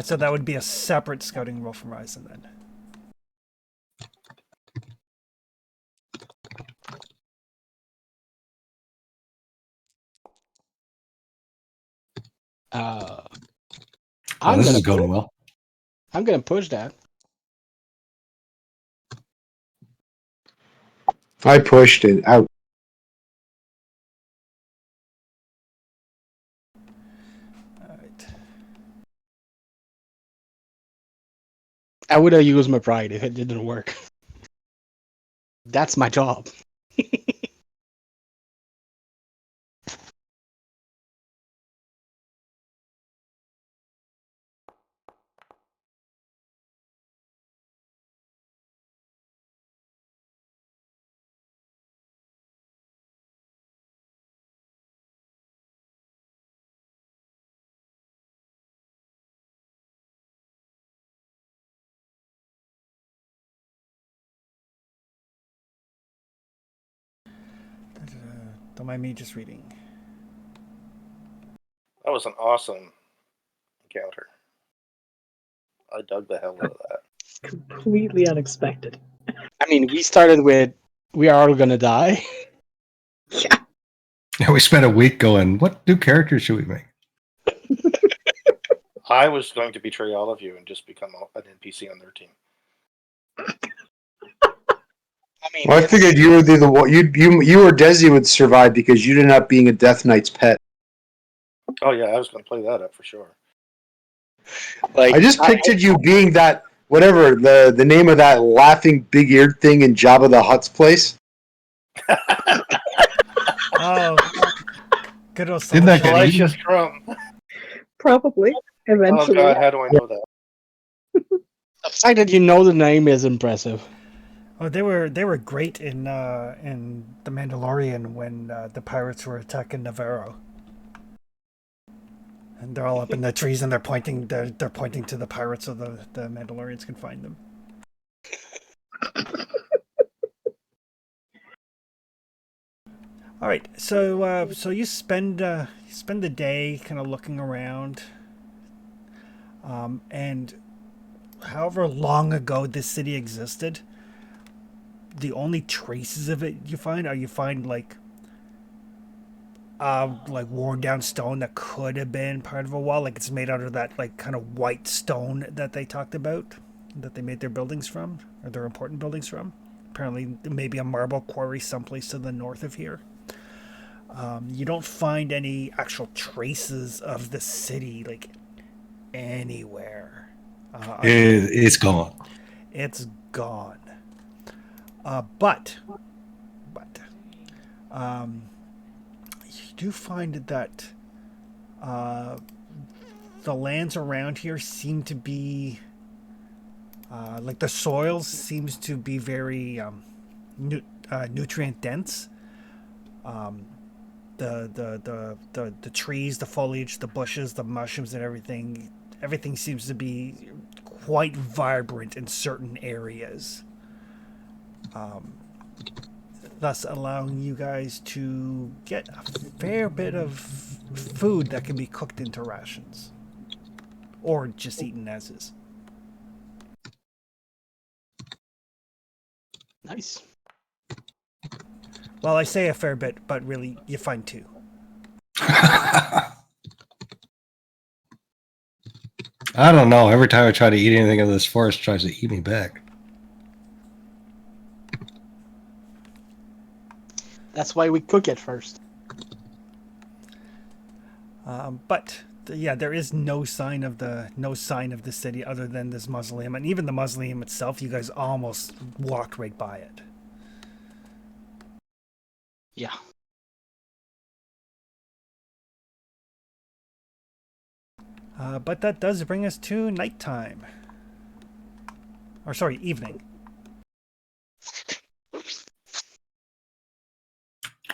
So that would be a separate scouting roll from Ryzen then. Well, I'm this gonna is going well. I'm gonna push that. I pushed it out. All right. I would have used my pride if it didn't work. That's my job. Don't mind me just reading. That was an awesome encounter. I dug the hell out of that. Completely unexpected. I mean, we started with we are all gonna die. Yeah. Yeah, we spent a week going, what new characters should we make? I was going to betray all of you and just become an NPC on their team. I mean, Well, I figured you were the one. You or Desi would survive because you ended up being a Death Knight's pet. Oh yeah, I was going to play that up for sure. like I just pictured you being that whatever the name of that laughing big eared thing in Jabba the Hutt's place. Oh, good old Didn't that get Celestial. eaten? Delicious crumb. Probably. Oh Eventually. god, how do I know that? the fact that you know the name is impressive. Oh, they were great in The Mandalorian when the pirates were attacking Navarro. And they're all up in the trees and they're pointing to the pirates so the Mandalorians can find them. All right, so you spend the day kind of looking around, and however long ago this city existed, the only traces of it you find like worn down stone that could have been part of a wall, like it's made out of that like kind of white stone that they talked about, that they made their buildings from, or their important buildings from. Apparently, maybe a marble quarry someplace to the north of here. You don't find any actual traces of the city, like, anywhere. It's gone. It's gone. But you do find that the lands around here seem to be like the soil seems to be very nutrient dense. The trees, the foliage, the bushes, the mushrooms, and everything seems to be quite vibrant in certain areas. Thus allowing you guys to get a fair bit of food that can be cooked into rations. Or just eaten as is. Nice. Well, I say a fair bit, but really, you find two. I don't know. Every time I try to eat anything in this forest, it tries to eat me back. That's why we cook it first. Yeah, there is no sign of the city other than this mausoleum, and even the mausoleum itself, you guys almost walked right by it. Yeah. But that does bring us to nighttime. Or sorry, evening.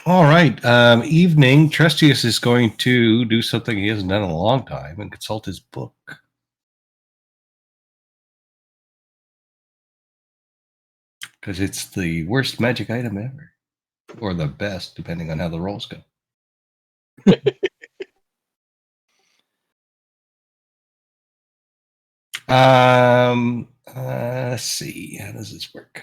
All right. Evening. Trustius is going to do something he hasn't done in a long time and consult his book. Because it's the worst magic item ever. Or the best, depending on how the rolls go. Let's see. How does this work?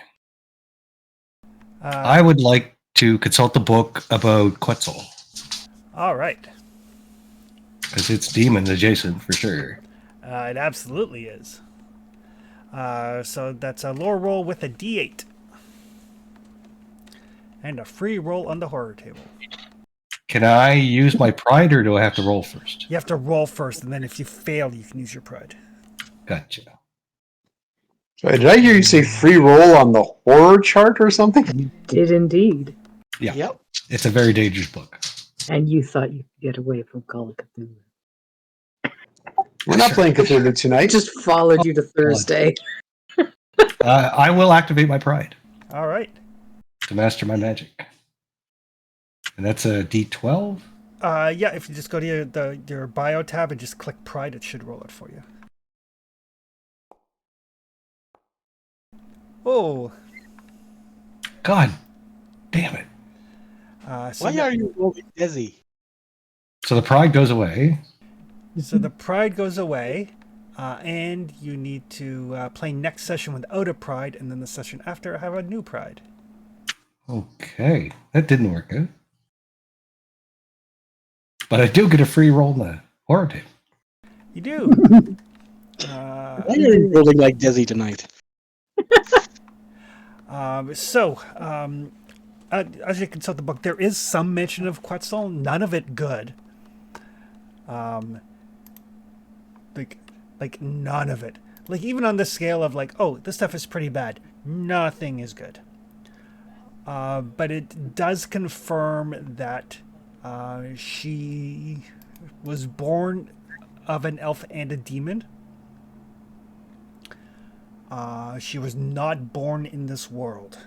I would like to consult the book about Quetzal. All right. Because it's demon adjacent for sure. It absolutely is. So that's a lore roll with a D8. And a free roll on the horror table. Can I use my pride or do I have to roll first? You have to roll first, and then if you fail, you can use your pride. Gotcha. Sorry, did I hear you say free roll on the horror chart or something? You did indeed. Yeah. Yep. It's a very dangerous book. And you thought you could get away from Call of Cthulhu. We're not playing Cthulhu I tonight. just followed you to Thursday. I will activate my pride All right. to master my magic. And that's a D12? Yeah, if you just go to your bio tab and just click pride, it should roll it for you. Oh. God damn it. So Why are you rolling Desi? So the pride goes away. So the pride goes away, and you need to play next session without a pride, and then the session after have a new pride. Okay. That didn't work out. But I do get a free roll in the horror table. You do. Why are you rolling like Desi tonight? As you consult the book, there is some mention of Quetzal, none of it good. Like none of it. Like even on the scale of like, oh, this stuff is pretty bad, nothing is good. But it does confirm that she was born of an elf and a demon. She was not born in this world.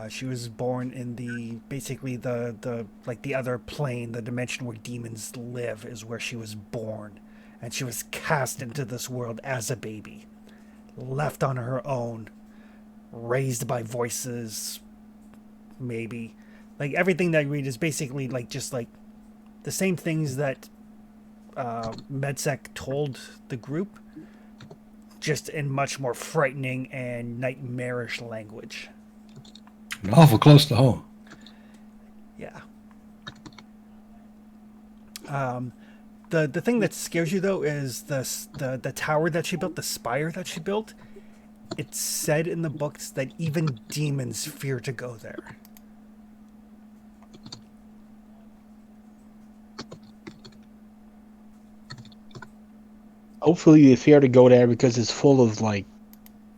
She was born in the other plane, the dimension where demons live, is where she was born, and she was cast into this world as a baby, left on her own, raised by voices. Maybe, like everything that I read is basically like just like the same things that Medsec told the group, just in much more frightening and nightmarish language. Awful close to home. Yeah. The thing that scares you though is the tower that she built, the spire that she built. It's said in the books that even demons fear to go there. Hopefully they fear to go there because it's full of like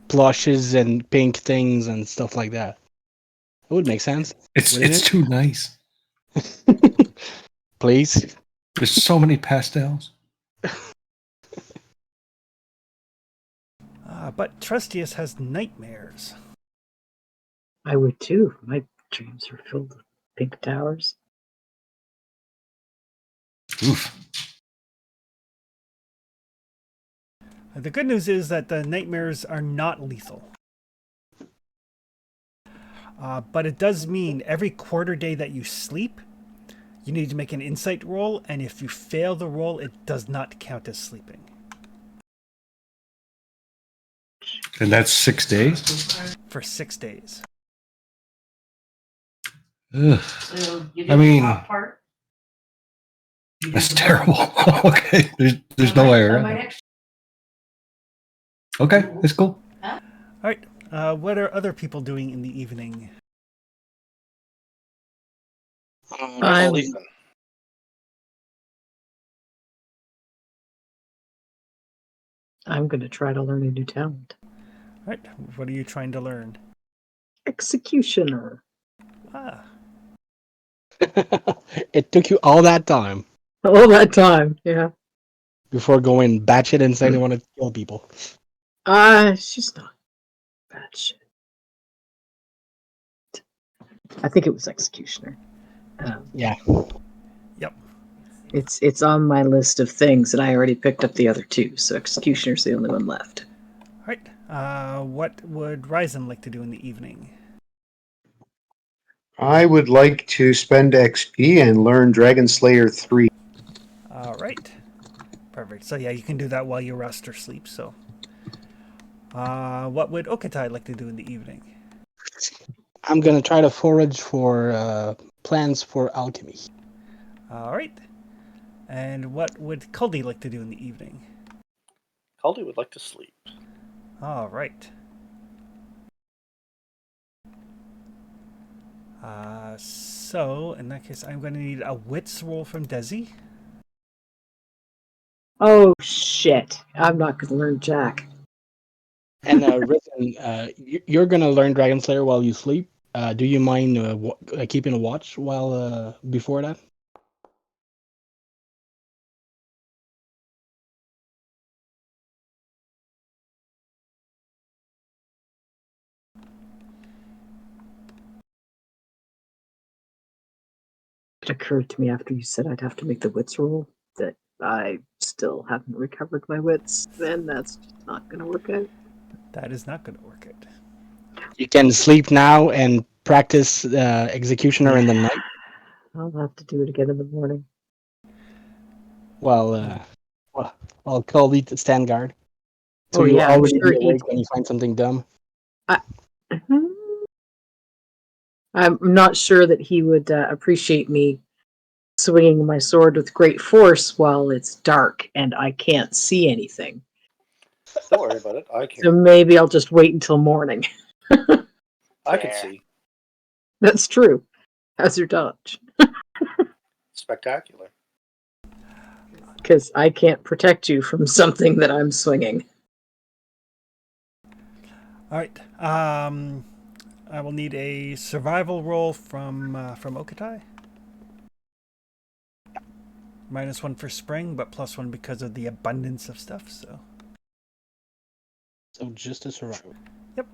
plushes and pink things and stuff like that. It would make sense, It's wouldn't it's too nice. it? Please. There's so many pastels. But Trustius has nightmares. I would too. My dreams are filled with pink towers. Oof. The good news is that the nightmares are not lethal. But it does mean every quarter day that you sleep, you need to make an insight roll, and if you fail the roll, it does not count as sleeping. And that's 6 days? For 6 days. Ugh. So you I mean- the top part? You That's did the terrible. bottom. Okay, there's On no my- way on around my it. next- Okay, it's cool. Alright, what are other people doing in the evening? I'm- Sleeping. I'm going to try to learn a new talent. Alright, what are you trying to learn? Executioner. Ah, It took you all that time All that time, yeah. before going batshit insane and want to kill people. She's not bad shit. I think it was executioner. Yeah. yep. It's on my list of things, and I already picked up the other two, so executioner's the only one left. Alright, what would Ryzen like to do in the evening? I would like to spend XP and learn Dragon Slayer 3. Alright. Perfect. So yeah, you can do that while you rest or sleep, so. What would Okatai like to do in the evening? I'm gonna try to forage for plans for alchemy. Alright. And what would Kuldi like to do in the evening? Caldy would like to sleep. Alright. So, in that case, I'm going to need a wits roll from Desi. Oh shit! I'm not going to learn Jack. And Risen, you're gonna learn Dragon Slayer while you sleep. Do you mind keeping a watch while before that? It occurred to me after you said I'd have to make the wits roll that I still haven't recovered my wits, and that's just not going to work out. That is not going to work out. You can sleep now and practice Executioner in the night. I'll have to do it again in the morning. Well, I'll call Lee to stand guard. So Oh, you'll yeah, I'm already sure be he'd- awake when you find something dumb. I'm not sure that he would appreciate me swinging my sword with great force while it's dark and I can't see anything. Don't worry about it. I can. So maybe I'll just wait until morning. I can see. That's true. How's your dodge? Spectacular. Because I can't protect you from something that I'm swinging. Alright. I will need a survival roll from Okatai. -1 for spring, but +1 because of the abundance of stuff, so. So just a survival. Yep.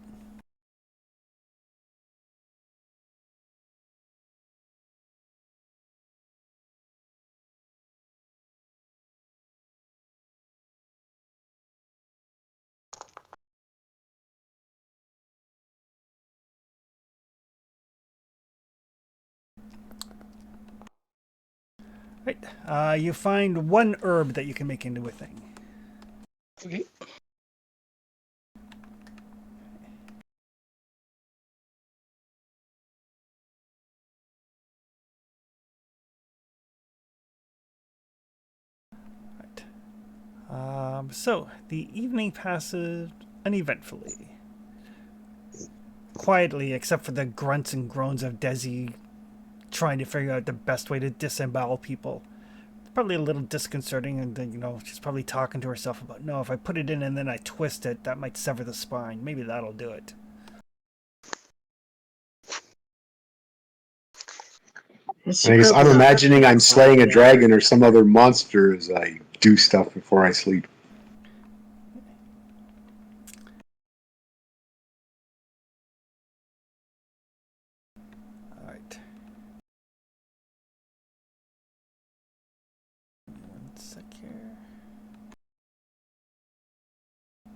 Right. You find one herb that you can make into a thing. Okay. Right. So the evening passes uneventfully. Quietly, except for the grunts and groans of Desi trying to figure out the best way to disembowel people. probably a little disconcerting, and then she's probably talking to herself about, no, if I put it in and then I twist it, that might sever the spine. Maybe that'll do it. I guess I'm imagining I'm slaying a dragon or some other monster as I do stuff before I sleep. All right. One sec here. I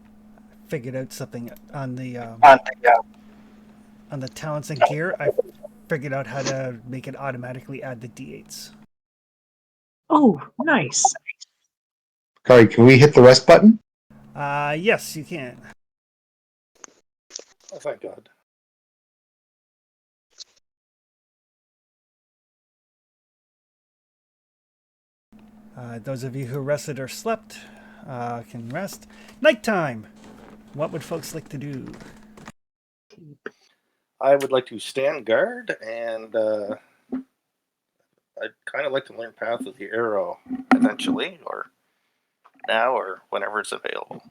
figured out something on the talents and gear. I figured out how to make it automatically add the d8s. Oh, nice. Kari, can we hit the rest button? Yes, you can. Oh, thank God. Those of you who rested or slept can rest. Nighttime. What would folks like to do? I would like to stand guard, and I'd kind of like to learn Path of the Arrow eventually, or now, or whenever it's available.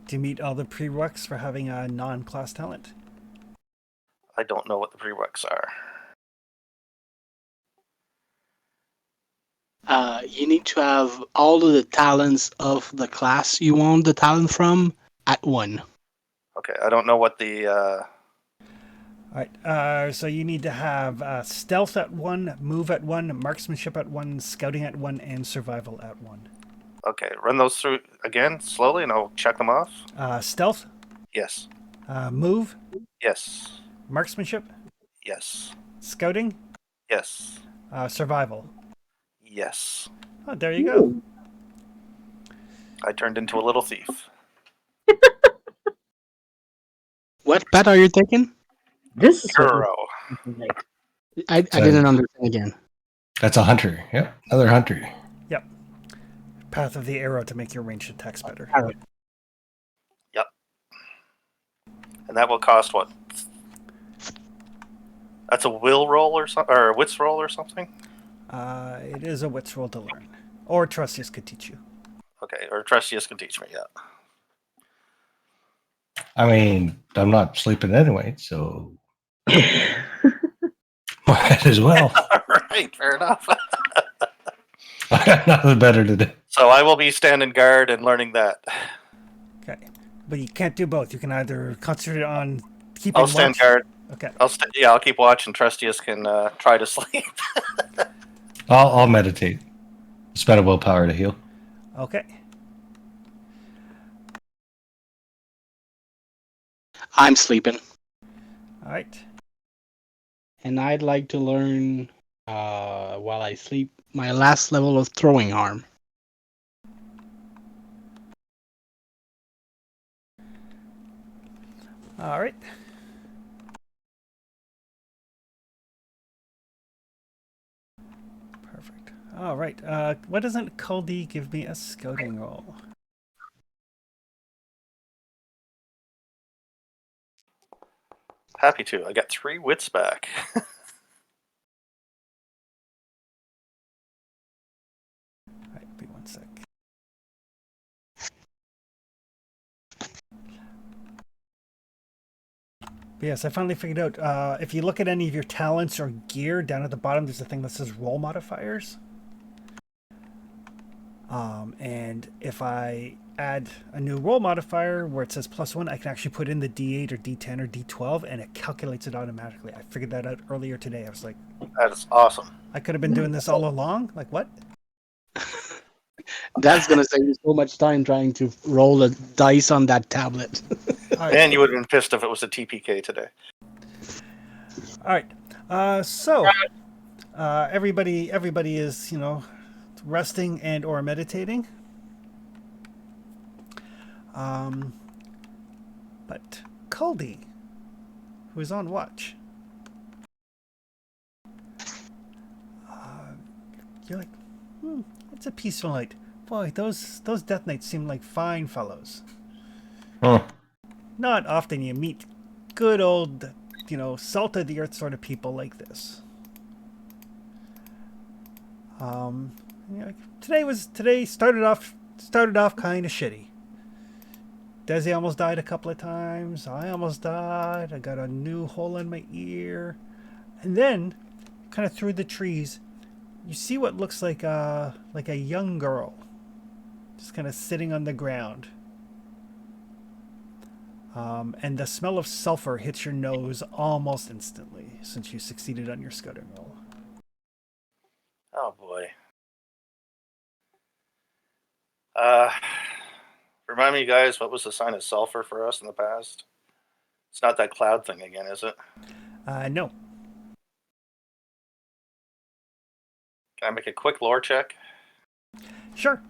Do you meet all the prereqs for having a non-class talent? I don't know what the prereqs are. You need to have all of the talents of the class you want the talent from at 1. Okay, I don't know what the All right. So you need to have stealth at 1, move at 1, marksmanship at 1, scouting at 1, and survival at 1. Okay, run those through again slowly, and I'll check them off. Stealth, Yes, move, yes, marksmanship, yes, scouting, yes, survival. yes. Oh, there you go. I turned into a little thief. What pet are you taking? This is what Arrow. you like. I didn't understand again. That's a hunter. Yep, another hunter. Yep. Path of the Arrow to make your ranged attacks better. Arrow. Yep. And that will cost what? That's a will roll or something, or a wits roll or something. It is a wits roll to learn, or Trustius could teach you. Okay, or Trustius can teach me. Yeah. I mean, I'm not sleeping anyway, so might as well. All right, fair enough. I got nothing better to do. So I will be standing guard and learning that. Okay, but you can't do both. You can either concentrate on keeping I'll stand watch. guard. Okay. I'll keep watch, and Trustius can try to sleep. I'll meditate. Spend a willpower to heal. Okay. I'm sleeping. All right. And I'd like to learn, while I sleep, my last level of throwing arm. All right. Perfect. All right. Why doesn't Caldi give me a scouting roll? Happy to. I got 3 wits back. All right, be one sec. But yes, I finally figured out, if you look at any of your talents or gear, down at the bottom there's a thing that says roll modifiers. And if I add a new roll modifier where it says +1, I can actually put in the D8 or D10 or D12 and it calculates it automatically. I figured that out earlier today. I was like, That is awesome. I could have been doing this all along? Like, what? That's gonna save you so much time trying to roll the dice on that tablet. All right. And you would have been pissed if it was a TPK today. All right. So everybody is, resting and or meditating. But Caldi, who is on watch, you're like, it's a peaceful night. Boy, those Death Knights seem like fine fellows. Huh. Not often you meet good old, salt of the earth sort of people like this. You know, today started off kind of shitty. Desi almost died a couple of times. I almost died. I got a new hole in my ear. And then, kind of through the trees, you see what looks like a young girl, just kind of sitting on the ground. And the smell of sulfur hits your nose almost instantly, since you succeeded on your scouting roll. Oh boy. Remind me, guys, what was the sign of sulfur for us in the past? It's not that cloud thing again, is it? No. Can I make a quick lore check? Sure.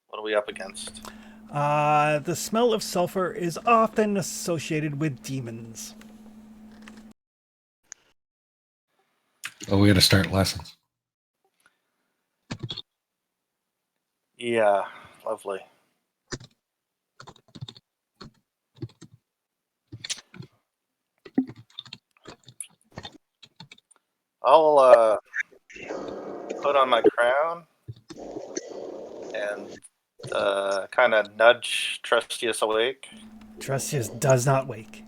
What are we up against? The smell of sulfur is often associated with demons. Oh, we got to start lessons. Yeah, lovely. I'll put on my crown and kind of nudge Trustius awake. Trustius does not wake.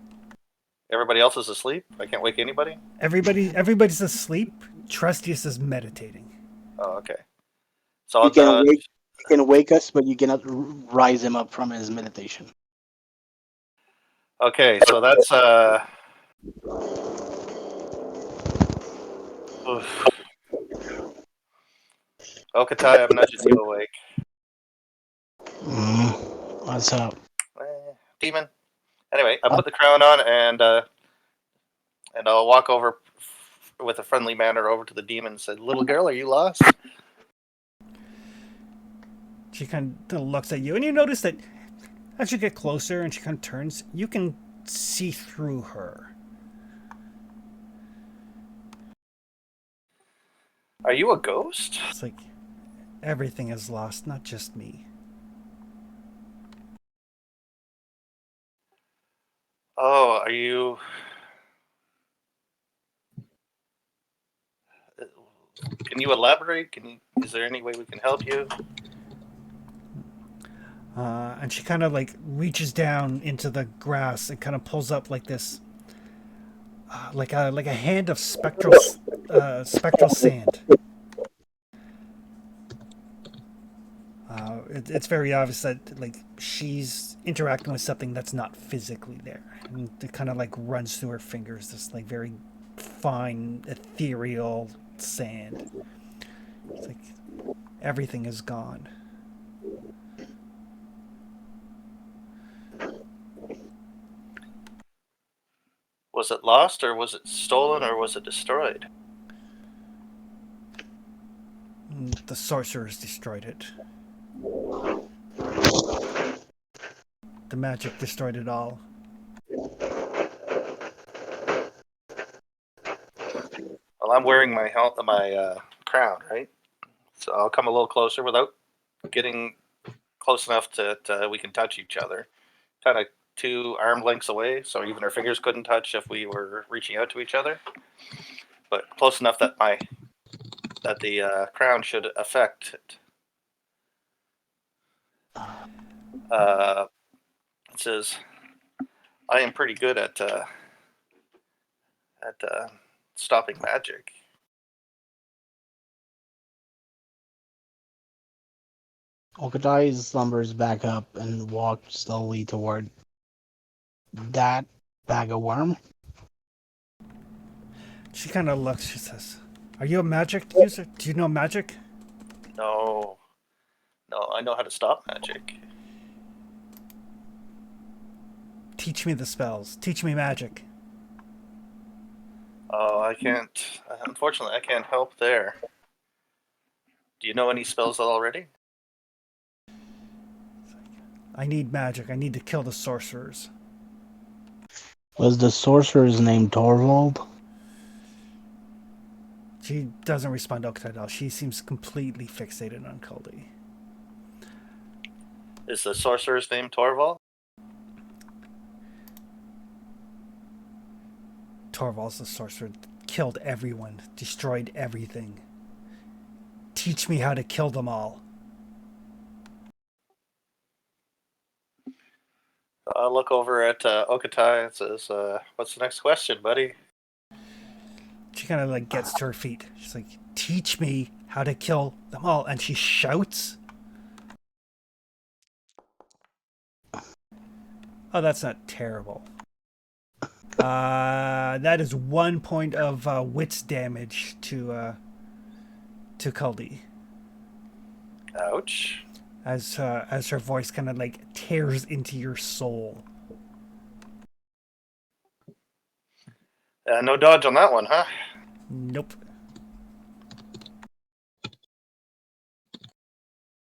Everybody else is asleep. I can't wake anybody. Everybody's asleep. Trustius is meditating. Oh, okay. So You can wake us, but you cannot rise him up from his meditation. okay, so that's oof. Okatai, I'm nudging you awake. What's up? Demon. Anyway, I put the crown on and I'll walk over with a friendly manner over to the demon and said, "Little girl, are you lost?" She kind of looks at you, and you notice that as you get closer and she kind of turns, you can see through her. Are you a ghost? It's like everything is lost, not just me. Oh, are you? Can you elaborate? Is there any way we can help you? And she kind of like reaches down into the grass and kind of pulls up like this, like a hand of spectral sand. It's very obvious that like she's interacting with something that's not physically there, and it kind of like runs through her fingers. This like very fine, ethereal sand. It's like everything is gone. Was it lost, or was it stolen, or was it destroyed? The sorcerers destroyed it. The magic destroyed it all. Well, I'm wearing my crown, right? So I'll come a little closer without getting close enough to we can touch each other. Kind of 2 arm lengths away, so even our fingers couldn't touch if we were reaching out to each other. But close enough that the crown should affect it. It says, "I am pretty good at stopping magic." Okatai slumbers back up and walks slowly toward that bag of worm. She kind of looks. She says, "Are you a magic user? Do you know magic?" No, I know how to stop magic. Teach me the spells. Teach me magic. Oh, I can't. Unfortunately, I can't help there. Do you know any spells already? I need magic. I need to kill the sorcerers. Was the sorcerer's name Torvald? She doesn't respond to Okta at all. She seems completely fixated on Kuldi. Is the sorcerer's name Torvald? Torvald's the sorcerer. killed everyone, destroyed everything. Teach me how to kill them all. I'll look over at Okatai and says, "What's the next question, buddy?" She kind of like gets to her feet. She's like, teach me how to kill them all. And she shouts. Oh, that's not terrible. That is 1 point of wits damage to Kaldi. Ouch. As her voice kind of like tears into your soul. No dodge on that one, huh? Nope.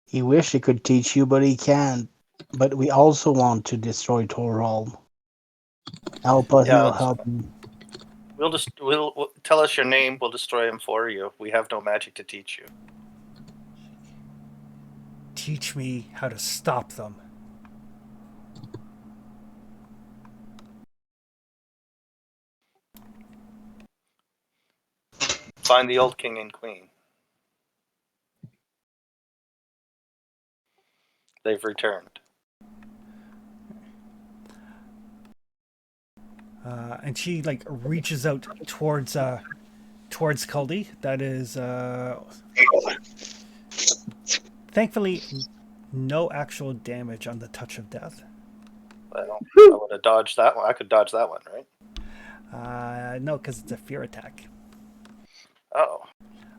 He wish he could teach you, but he can't. But we also want to destroy Torvald. Help us, Yeah, he'll that's help him. We'll tell us your name. We'll destroy him for you. We have no magic to teach you. Teach me how to stop them. Find the old king and queen. They've returned. And she like reaches out towards Kaldi. That is thankfully no actual damage on the touch of death. Well, I would have dodged that one. I could dodge that one, right? No, because it's a fear attack. Oh.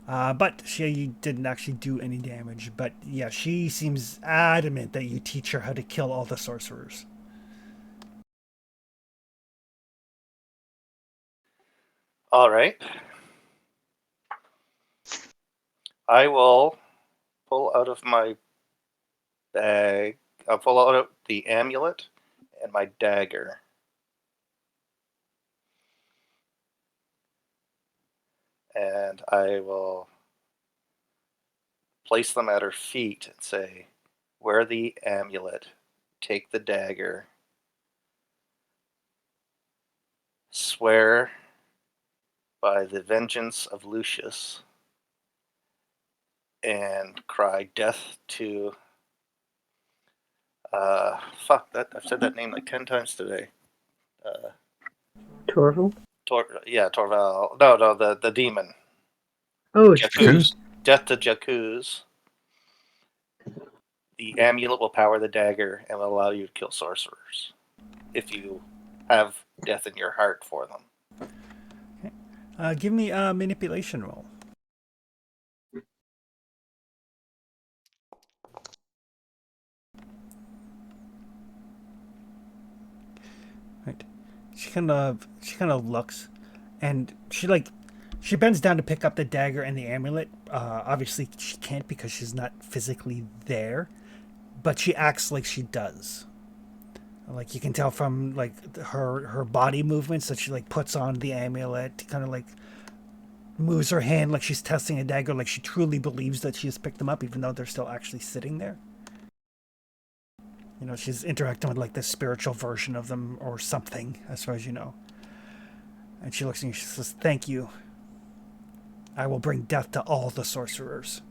But she didn't actually do any damage. But yeah, she seems adamant that you teach her how to kill all the sorcerers. All right. I will pull out of my bag. I'll pull out the amulet and my dagger. And I will place them at her feet and say, wear the amulet, take the dagger, swear by the vengeance of Lucius, and cry death to fuck that, I've said that name like 10 times today. Torval? Torval. No, the demon. Oh, Jakuz. Death to Jakuz. The amulet will power the dagger and will allow you to kill sorcerers if you have death in your heart for them. Okay. Give me a manipulation roll. Right. She kind of looks, and she bends down to pick up the dagger and the amulet. Obviously, she can't because she's not physically there, but she acts like she does. Like you can tell from like her body movements that she like puts on the amulet, kind of like moves her hand like she's testing a dagger, like she truly believes that she has picked them up, even though they're still actually sitting there. You know, she's interacting with like the spiritual version of them or something, as far as you know. And she looks at you, she says, "Thank you. I will bring death to all the sorcerers."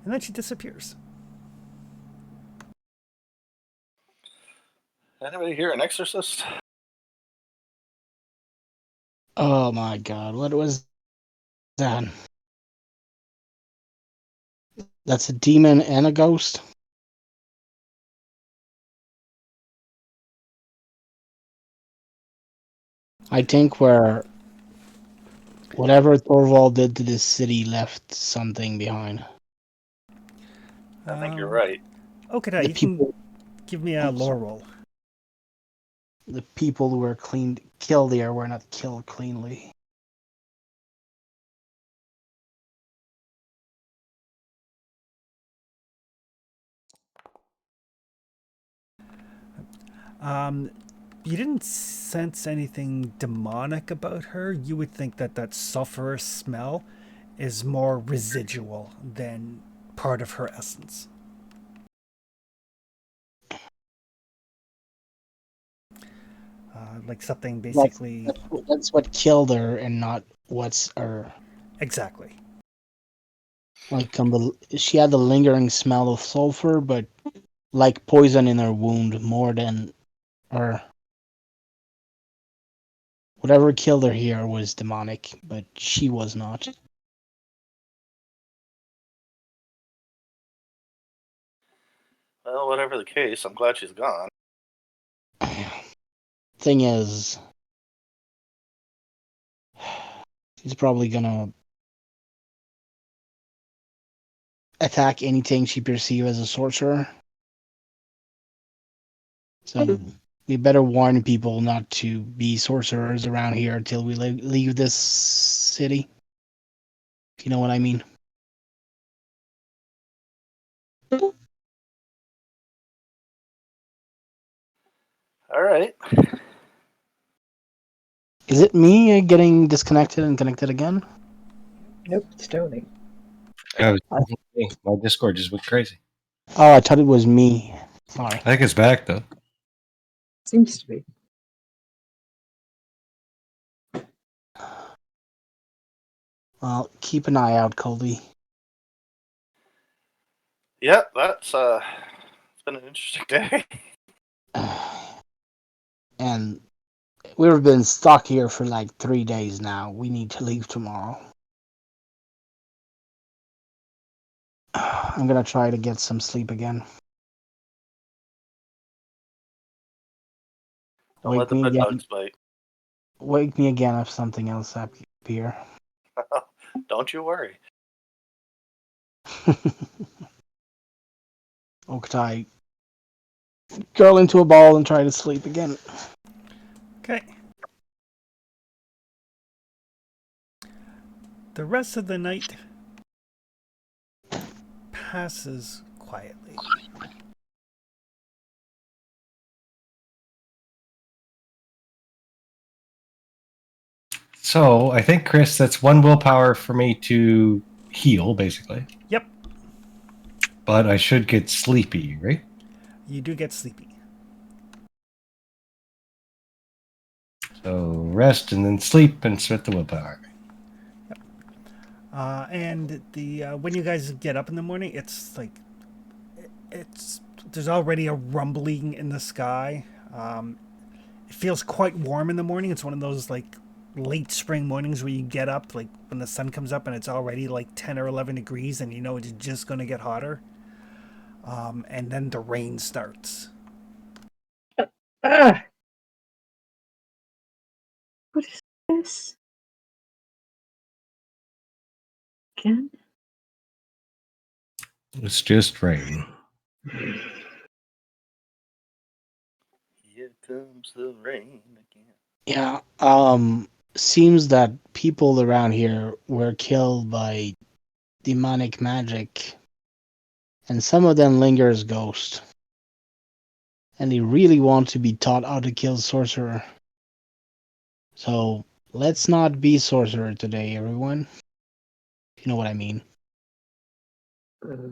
And then she disappears. Anybody here an exorcist? Oh my god, what was that? That's a demon and a ghost? I think whatever Thorvald did to this city left something behind. I think you're right. Okay, you can give me a lore roll. The people who were killed here were not killed cleanly. You didn't sense anything demonic about her. You would think that sulfurous smell is more residual than part of her essence. like something That's, basically that's what killed her, and not what's her. exactly. Like she had the lingering smell of sulfur, but like poison in her wound more than her. Whatever killed her here was demonic, but she was not. Well, whatever the case, I'm glad she's gone. Thing is, he's probably gonna attack anything she perceives as a sorcerer. So we better warn people not to be sorcerers around here until we leave this city. If you know what I mean. All right. Is it me getting disconnected and connected again? Nope, it's Tony. Yeah, my Discord just went crazy. Oh, I thought it was me. Sorry. I think it's back though. Seems to be. Well, keep an eye out, Colby. Yeah, that's it's been an interesting day. And we've been stuck here for like 3 days now. We need to leave tomorrow. I'm gonna try to get some sleep again. Don't let the bed bugs bite. Wake me again if something else appears. Don't you worry. Okatai, curl into a ball and try to sleep again. Okay. The rest of the night passes quietly. So I think, Chris, that's one willpower for me to heal, basically. Yep, But I should get sleepy, right? you do get sleepy. So rest and then sleep and start the willpower. And the when you guys get up in the morning, it's like there's already a rumbling in the sky. It feels quite warm in the morning. It's one of those like late spring mornings where you get up like when the sun comes up and it's already like 10 or 11 degrees and you know it's just going to get hotter. And then the rain starts. Ah! What is this? Again? It's just rain. Here comes the rain again. Yeah. Seems that people around here were killed by demonic magic, and some of them linger as ghosts. And they really want to be taught how to kill sorcerer. So let's not be sorcerer today, everyone. You know what I mean. Okay.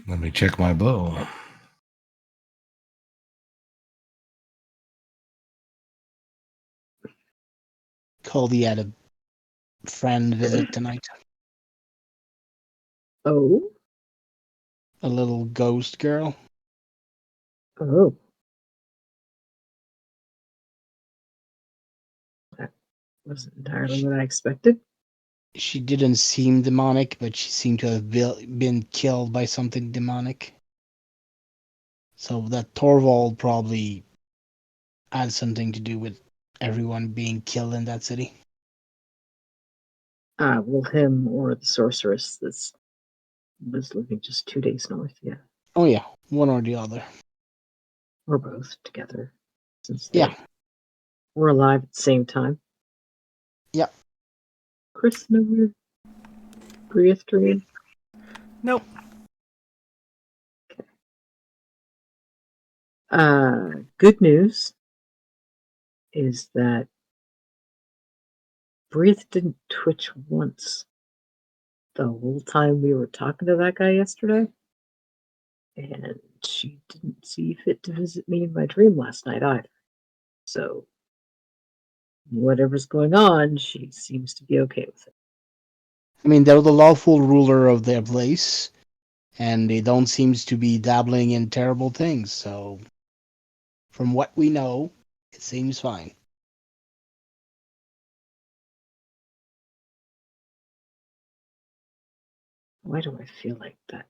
Let me check my bow. Colby had a friend visit tonight. Oh? A little ghost girl. Oh. That wasn't entirely what I expected. She didn't seem demonic, but she seemed to have been killed by something demonic. So that Torvald probably had something to do with everyone being killed in that city. Well, him or the sorceress that was living just 2 days north, yeah. Oh yeah, one or the other. Or both together. Since they Yeah. were alive at the same time. Yeah. Chris, no weird Briath dream? Nope. Good news is that Briath didn't twitch once the whole time we were talking to that guy yesterday. And she didn't see fit to visit me in my dream last night either. So, whatever's going on, she seems to be okay with it. I mean, they're the lawful ruler of their place, and they don't seem to be dabbling in terrible things. So, from what we know, it seems fine. Why do I feel like that?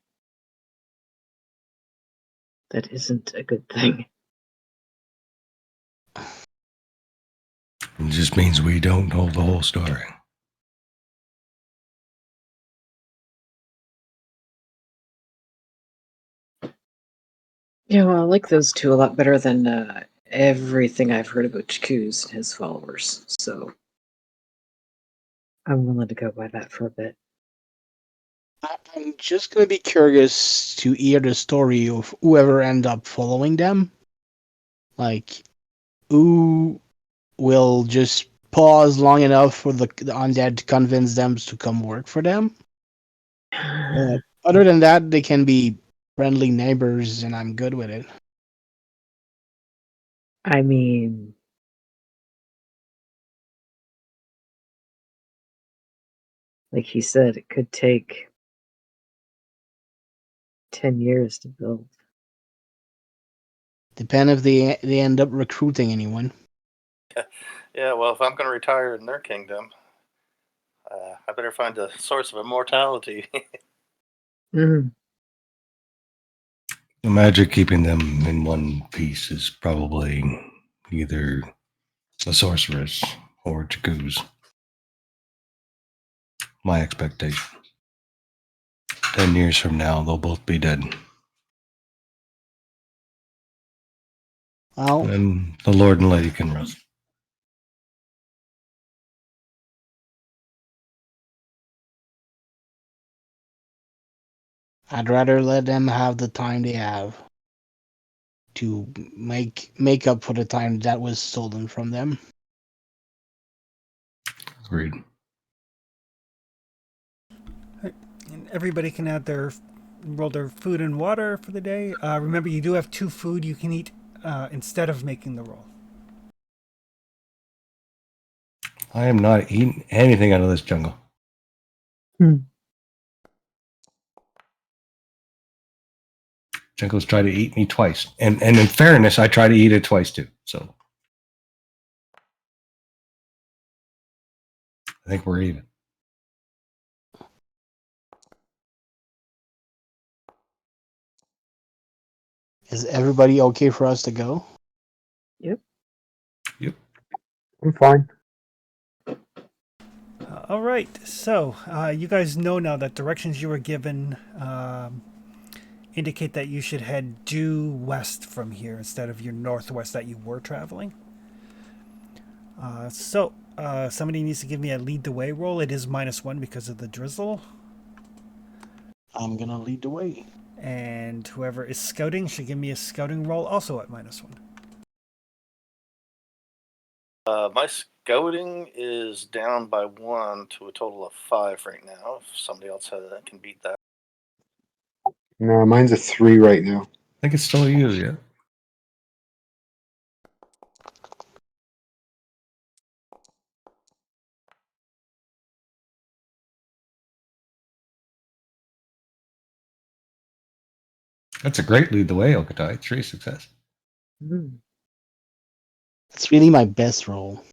That isn't a good thing. It just means we don't know the whole story. Yeah, well, I like those two a lot better than everything I've heard about Chikuz and his followers. So, I'm willing to go by that for a bit. I'm just gonna be curious to hear the story of whoever end up following them. Like, who will just pause long enough for the undead to convince them to come work for them? Other than that, they can be friendly neighbors, and I'm good with it. I mean, like he said, it could take 10 years to build. Depend if they end up recruiting anyone. Yeah, well, if I'm going to retire in their kingdom, I better find a source of immortality. Mm-hmm. The magic keeping them in one piece is probably either a sorceress or Chakuz. My expectation. 10 years from now, they'll both be dead. Well, And the Lord and Lady can rest. I'd rather let them have the time they have to make up for the time that was stolen from them. Agreed. And everybody can add roll their food and water for the day. Remember, you do have 2 food you can eat instead of making the roll. I am not eating anything out of this jungle. Jungle's tried to eat me twice. And in fairness, I try to eat it twice too. So I think we're even. Is everybody okay for us to go? I'm fine. All right, so you guys know now that directions you were given indicate that you should head due west from here instead of your northwest that you were traveling. So somebody needs to give me a lead the way roll. It is -1 because of the drizzle. I'm gonna lead the way. And whoever is scouting should give me a scouting roll also at -1. My scouting is down by 1 to a total of 5 right now. If somebody else can beat that. No, mine's a 3 right now. I think it's still you, yeah. That's a great lead the way, Okatai. 3 success. Mm. It's really my best roll.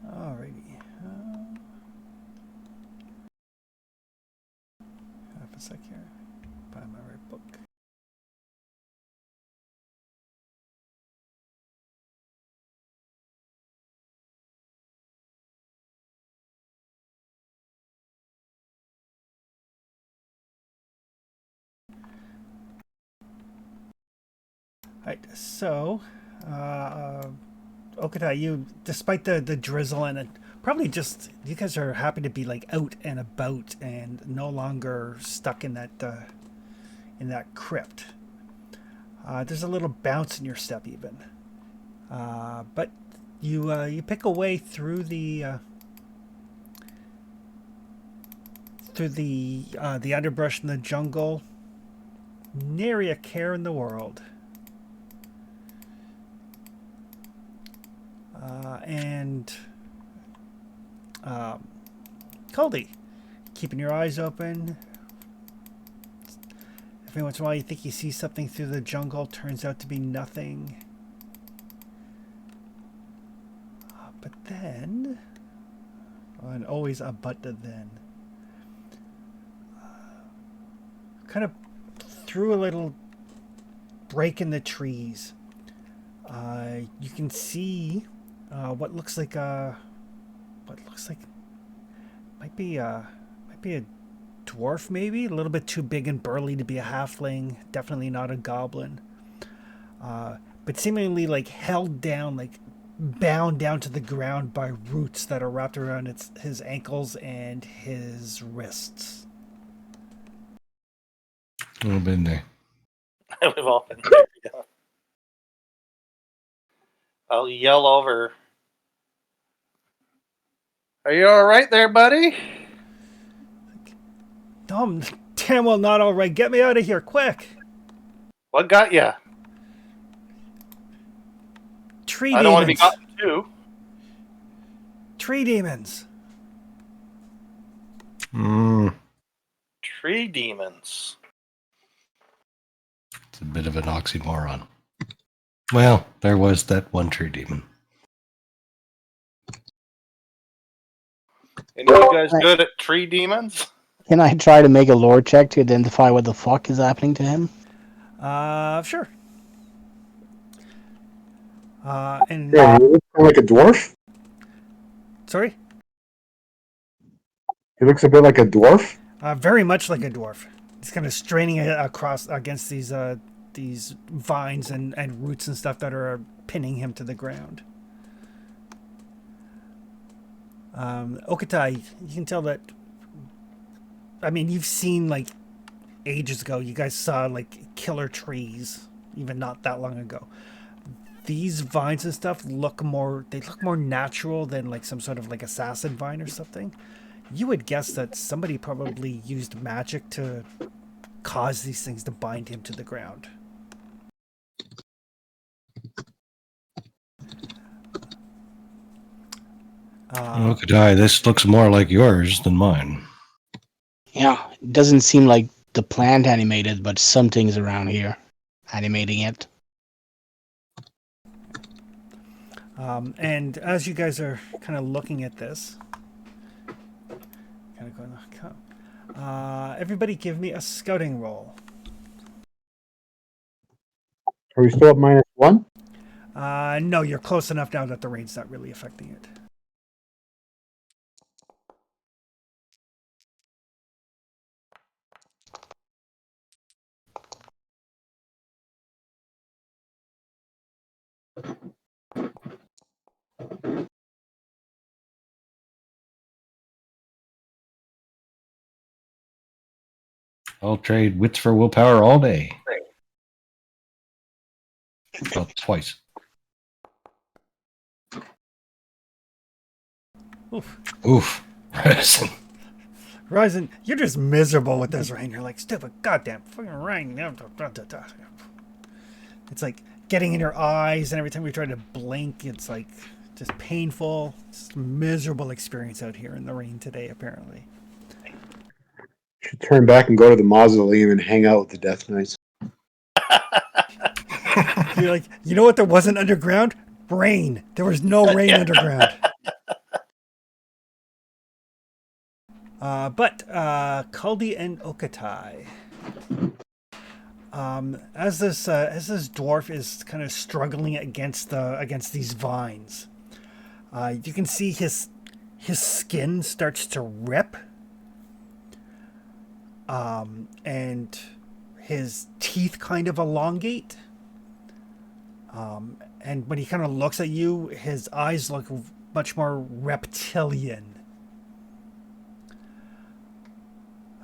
Alrighty. Half a sec here. Find my right book. Right, so, Okatai, you, despite the drizzle and it, probably just, you guys are happy to be like out and about and no longer stuck in that crypt. There's a little bounce in your step even, but you pick a way through the underbrush in the jungle. Nary a care in the world. and Caldy, keeping your eyes open. Every once in a while, you think you see something through the jungle. Turns out to be nothing. But then, and always a but then, kind of through a little break in the trees, you can see what looks like might be a dwarf, maybe a little bit too big and burly to be a halfling. Definitely not a goblin, but seemingly like held down, like bound down to the ground by roots that are wrapped around his ankles and his wrists. I've been there. We've all been there. Yeah. I'll yell over. Are you all right there, buddy? Damn well not all right. Get me out of here, quick! What got you? Tree I don't want to be demons. gotten too. Tree demons. Tree demons. It's a bit of an oxymoron. Well, there was that one tree demon. Any of you guys good at tree demons? Can I try to make a lore check to identify what the fuck is happening to him? Sure. And Yeah, he looks kinda like a dwarf. sorry, He looks a bit like a dwarf. very much like a dwarf. He's kind of straining it across against these vines and roots and stuff that are pinning him to the ground. Okatai, you can tell that. I mean, you've seen like ages ago. You guys saw like killer trees, even not that long ago. These vines and stuff look more natural than like some sort of like assassin vine or something. You would guess that somebody probably used magic to cause these things to bind him to the ground. Okadai, this looks more like yours than mine. Yeah, it doesn't seem like the plant animated, but something's around here animating it. And as you guys are kind of looking at this, kind of going, everybody give me a scouting roll. Are we still at -1? No, you're close enough now that the rain's not really affecting it. I'll trade wits for willpower all day. Well, twice. Oof. Ryzen, you're just miserable with this rain. You're like, stupid, goddamn fucking rain. It's like getting in your eyes, and every time you try to blink, it's like just painful. It's a miserable experience out here in the rain today, apparently. Should turn back and go to the mausoleum and hang out with the Death Knights. You're like, you know what there wasn't underground? Rain. There was no rain underground. But Kaldi and Okatai, as this dwarf is kind of struggling against these vines, you can see his skin starts to rip, and his teeth kind of elongate. And when he kind of looks at you, his eyes look much more reptilian.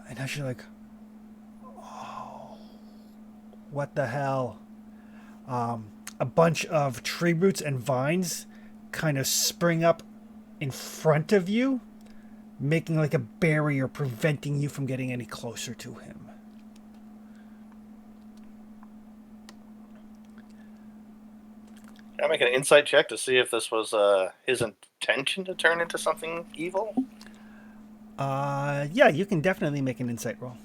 And now she's like, oh, what the hell? A bunch of tree roots and vines kind of spring up in front of you, making like a barrier preventing you from getting any closer to him. Can I make an insight check to see if this was his intention to turn into something evil? Yeah, you can definitely make an insight roll.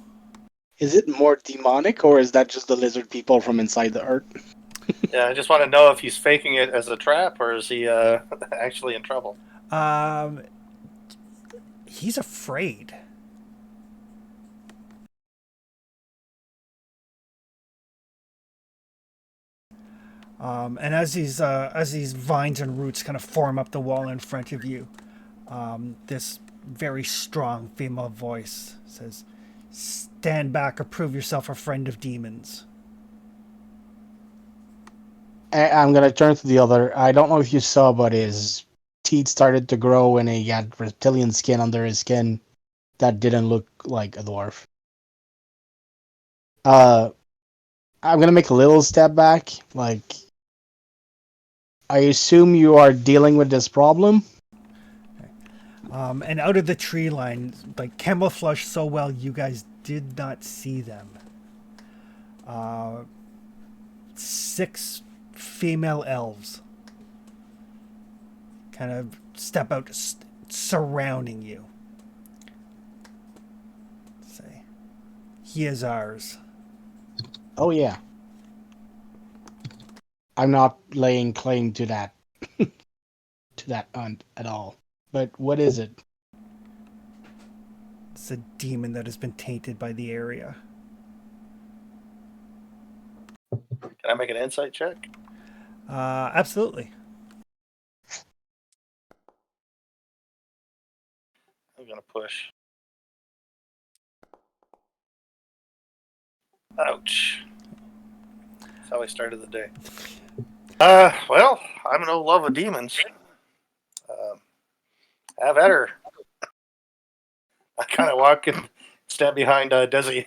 Is it more demonic, or is that just the lizard people from inside the earth? Yeah, I just want to know if he's faking it as a trap or is he actually in trouble. He's afraid. And as these vines and roots kind of form up the wall in front of you, this very strong female voice says, "Stand back or prove yourself a friend of demons." I'm gonna turn to the other. I don't know if you saw, but his teeth started to grow, and he had reptilian skin under his skin that didn't look like a dwarf. I'm gonna make a little step back. Like, I assume you are dealing with this problem. And out of the tree line, like camouflaged so well, you guys did not see them. 6 female elves kind of step out, surrounding you. Say, "He is ours." Oh yeah. I'm not laying claim to that to that hunt at all. But what is it? It's a demon that has been tainted by the area. Can I make an insight check? Absolutely. I'm gonna push. Ouch. That's how I started the day. Well, I'm no love of demons. Have at her. I kind of walk and stand behind Desi.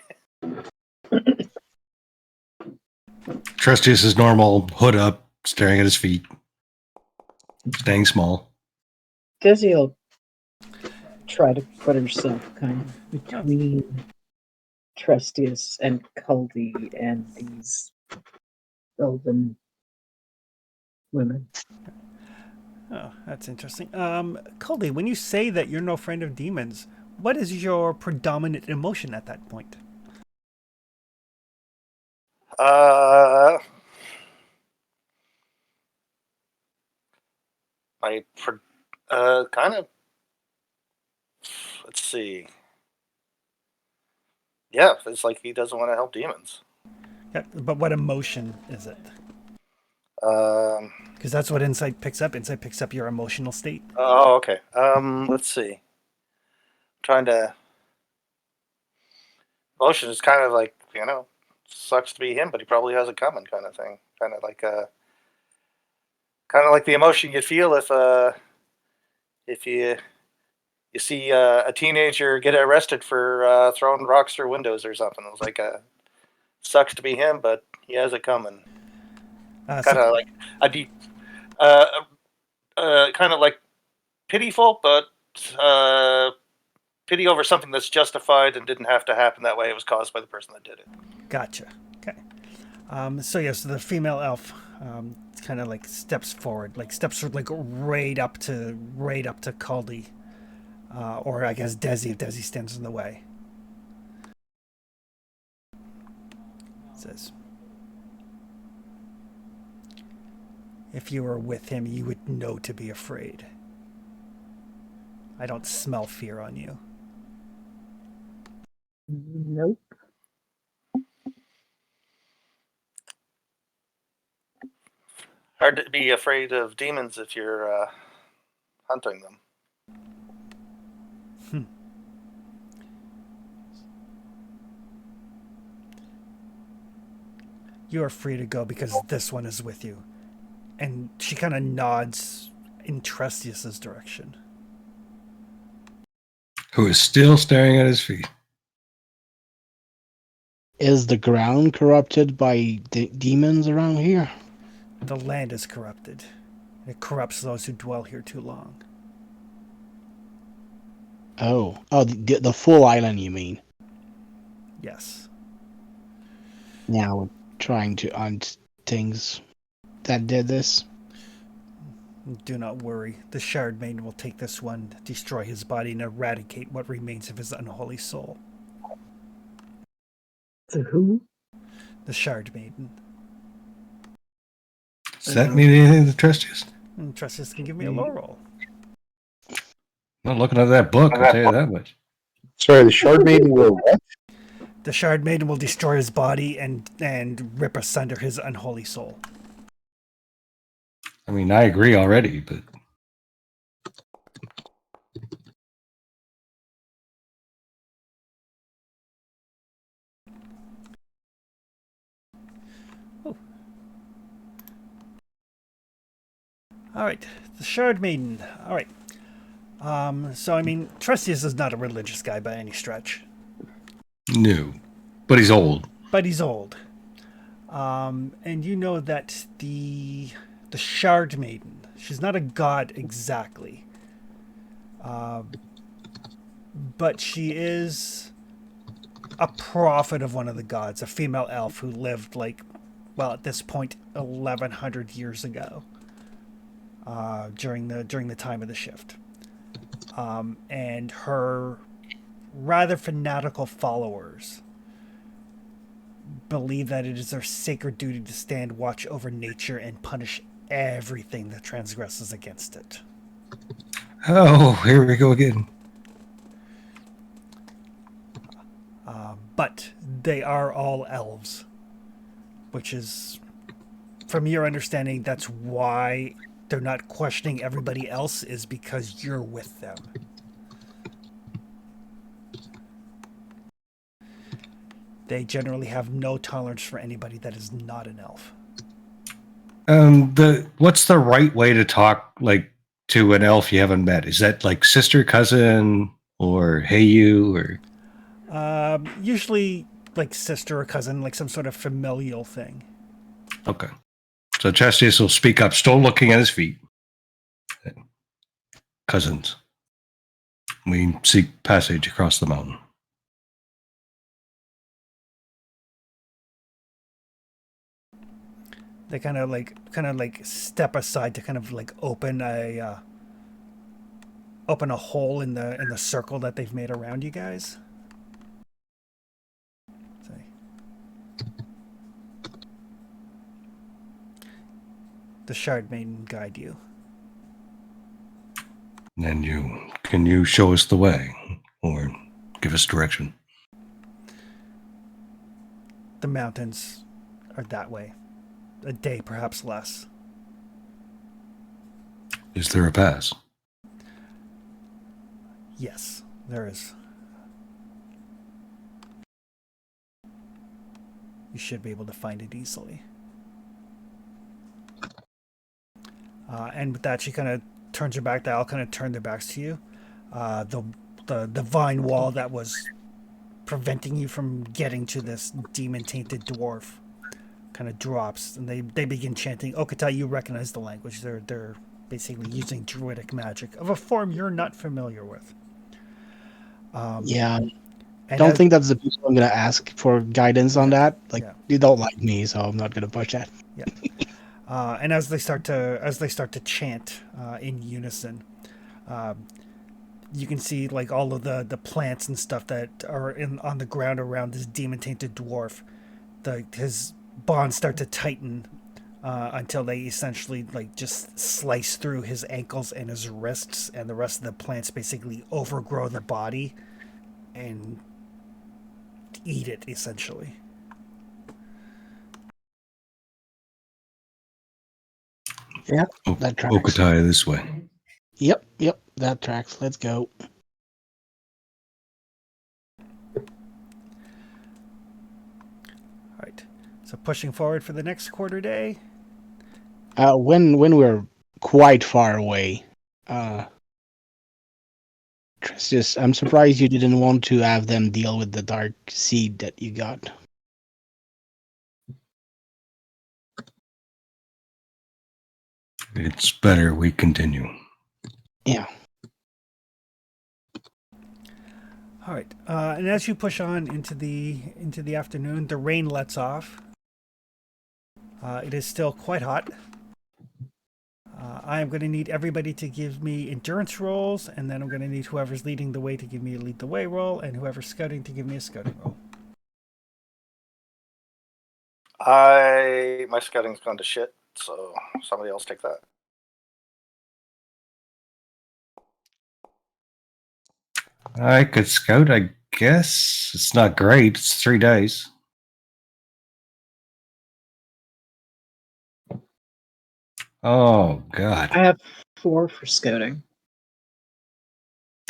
Trustius is normal, hood up, staring at his feet, staying small. Desi will try to put herself kind of between Trustius and Culdy and these elven women. Oh, that's interesting. Culdy, when you say that you're no friend of demons, what is your predominant emotion at that point? Kind of. Let's see. Yeah, it's like he doesn't want to help demons. Yeah, but what emotion is it? Um. Because that's what insight picks up. Insight picks up your emotional state. Oh, okay. Let's see. Trying to. Emotion is kind of like, sucks to be him, but he probably has it coming, kind of thing. Kind of like the emotion you'd feel if you see a teenager get arrested for throwing rocks through windows or something. It was like sucks to be him, but he has it coming. Kind of like a deep, kind of like pitiful, but pity over something that's justified and didn't have to happen that way. It was caused by the person that did it. Gotcha. Okay. So the female elf kind of like steps forward, like steps like right up to Caldy, or I guess Desi if Desi stands in the way. Says, "If you were with him, you would know to be afraid. I don't smell fear on you." Nope. Hard to be afraid of demons if you're hunting them. "You are free to go because this one is with you." And she kind of nods in Trustius's direction. Who is still staring at his feet. Is the ground corrupted by demons around here? The land is corrupted. It corrupts those who dwell here too long. Oh, the full island, you mean? Yes. Now we're trying to hunt things that did this. Do not worry. The Shard Maiden will take this one, destroy his body, and eradicate what remains of his unholy soul. The who? The Shard Maiden. Does that mean anything to Trustius? And Trustius can give me a lore roll. Not looking at that book, I'll tell you that much. Sorry, the Shard Maiden will what? The Shard Maiden will destroy his body and rip asunder his unholy soul. I mean, I agree already, but All right, the Shard Maiden. All right. So I mean, Trustius is not a religious guy by any stretch, no. But he's old. but he's old. And you know that the Shard Maiden, she's not a god exactly, but she is a prophet of one of the gods, a female elf who lived at this point, 1100 years ago, during the time of the shift. And her rather fanatical followers believe that it is their sacred duty to stand watch over nature and punish everything that transgresses against it. Oh, here we go again. But they are all elves, which is, from your understanding, that's why they're not questioning everybody else, is because you're with them. They generally have no tolerance for anybody that is not an elf. What's the right way to talk to an elf you haven't met? Is that like sister, cousin, or hey you, or Usually like sister or cousin, like some sort of familial thing. okay? So Trustius will speak up, still looking at his feet. Cousins, we seek passage across the mountain. They kind of like step aside to kind of like open a hole in the circle that they've made around you guys. The Shard Maiden guide you. And can you show us the way or give us direction? The mountains are that way. A day, perhaps less. Is there a pass? Yes, there is. You should be able to find it easily. And with that, she kind of turns her back. They all kind of turn their backs to you. The vine wall that was preventing you from getting to this demon-tainted dwarf kind of drops, and they begin chanting. Okata, you recognize the language. They're basically using druidic magic of a form you're not familiar with. Yeah. I don't think that's the people I'm going to ask for guidance on that. You don't like me, so I'm not going to push that. Yeah. And as they start to chant in unison, you can see like all of the plants and stuff that are on the ground around this demon-tainted dwarf. His bonds start to tighten until they essentially like just slice through his ankles and his wrists, and the rest of the plants basically overgrow the body and eat it essentially. Yeah, that tracks. Okatai this way. Yep, that tracks. Let's go. All right. So pushing forward for the next quarter day. When we're quite far away, Trustius, I'm surprised you didn't want to have them deal with the dark seed that you got. It's better we continue. Yeah. All right, and as you push on into the afternoon, the rain lets off. It is still quite hot, I am going to need everybody to give me endurance rolls, and then I'm going to need whoever's leading the way to give me a lead the way roll, and whoever's scouting to give me a scouting roll. My scouting's gone to shit, so somebody else take that. I could scout, I guess. It's not great. It's 3 days. Oh, God. I have 4 for scouting.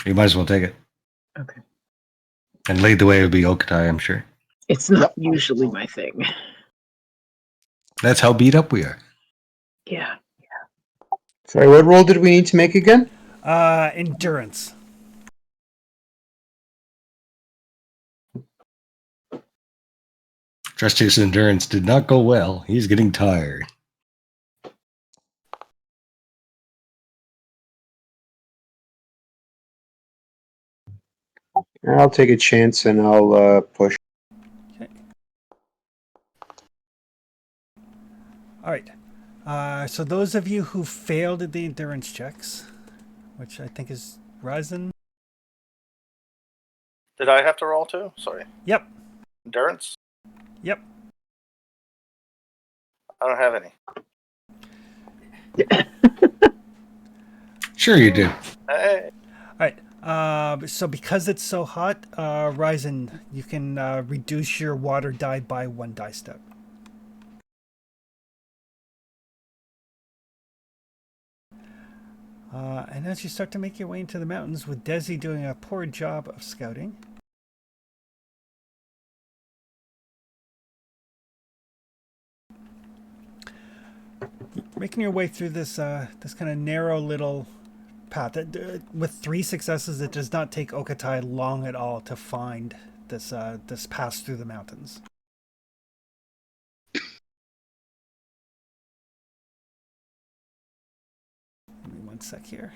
You might as well take it. Okay. And lead the way would be Okatai, I'm sure. It's not usually my thing. That's how beat up we are. Yeah. Sorry, what roll did we need to make again? Endurance. Trusty's endurance did not go well. He's getting tired. I'll take a chance and I'll push. All right. So those of you who failed at the endurance checks, which I think is Ryzen. Did I have to roll too? Sorry. Yep. Endurance? Yep. I don't have any. Sure you do. Hey. All right. So because it's so hot, Ryzen, you can reduce your water die by 1 die step. And as you start to make your way into the mountains, with Desi doing a poor job of scouting, making your way through this this kind of narrow little path. With 3 successes, it does not take Okatai long at all to find this this pass through the mountains. Give me 1 sec here.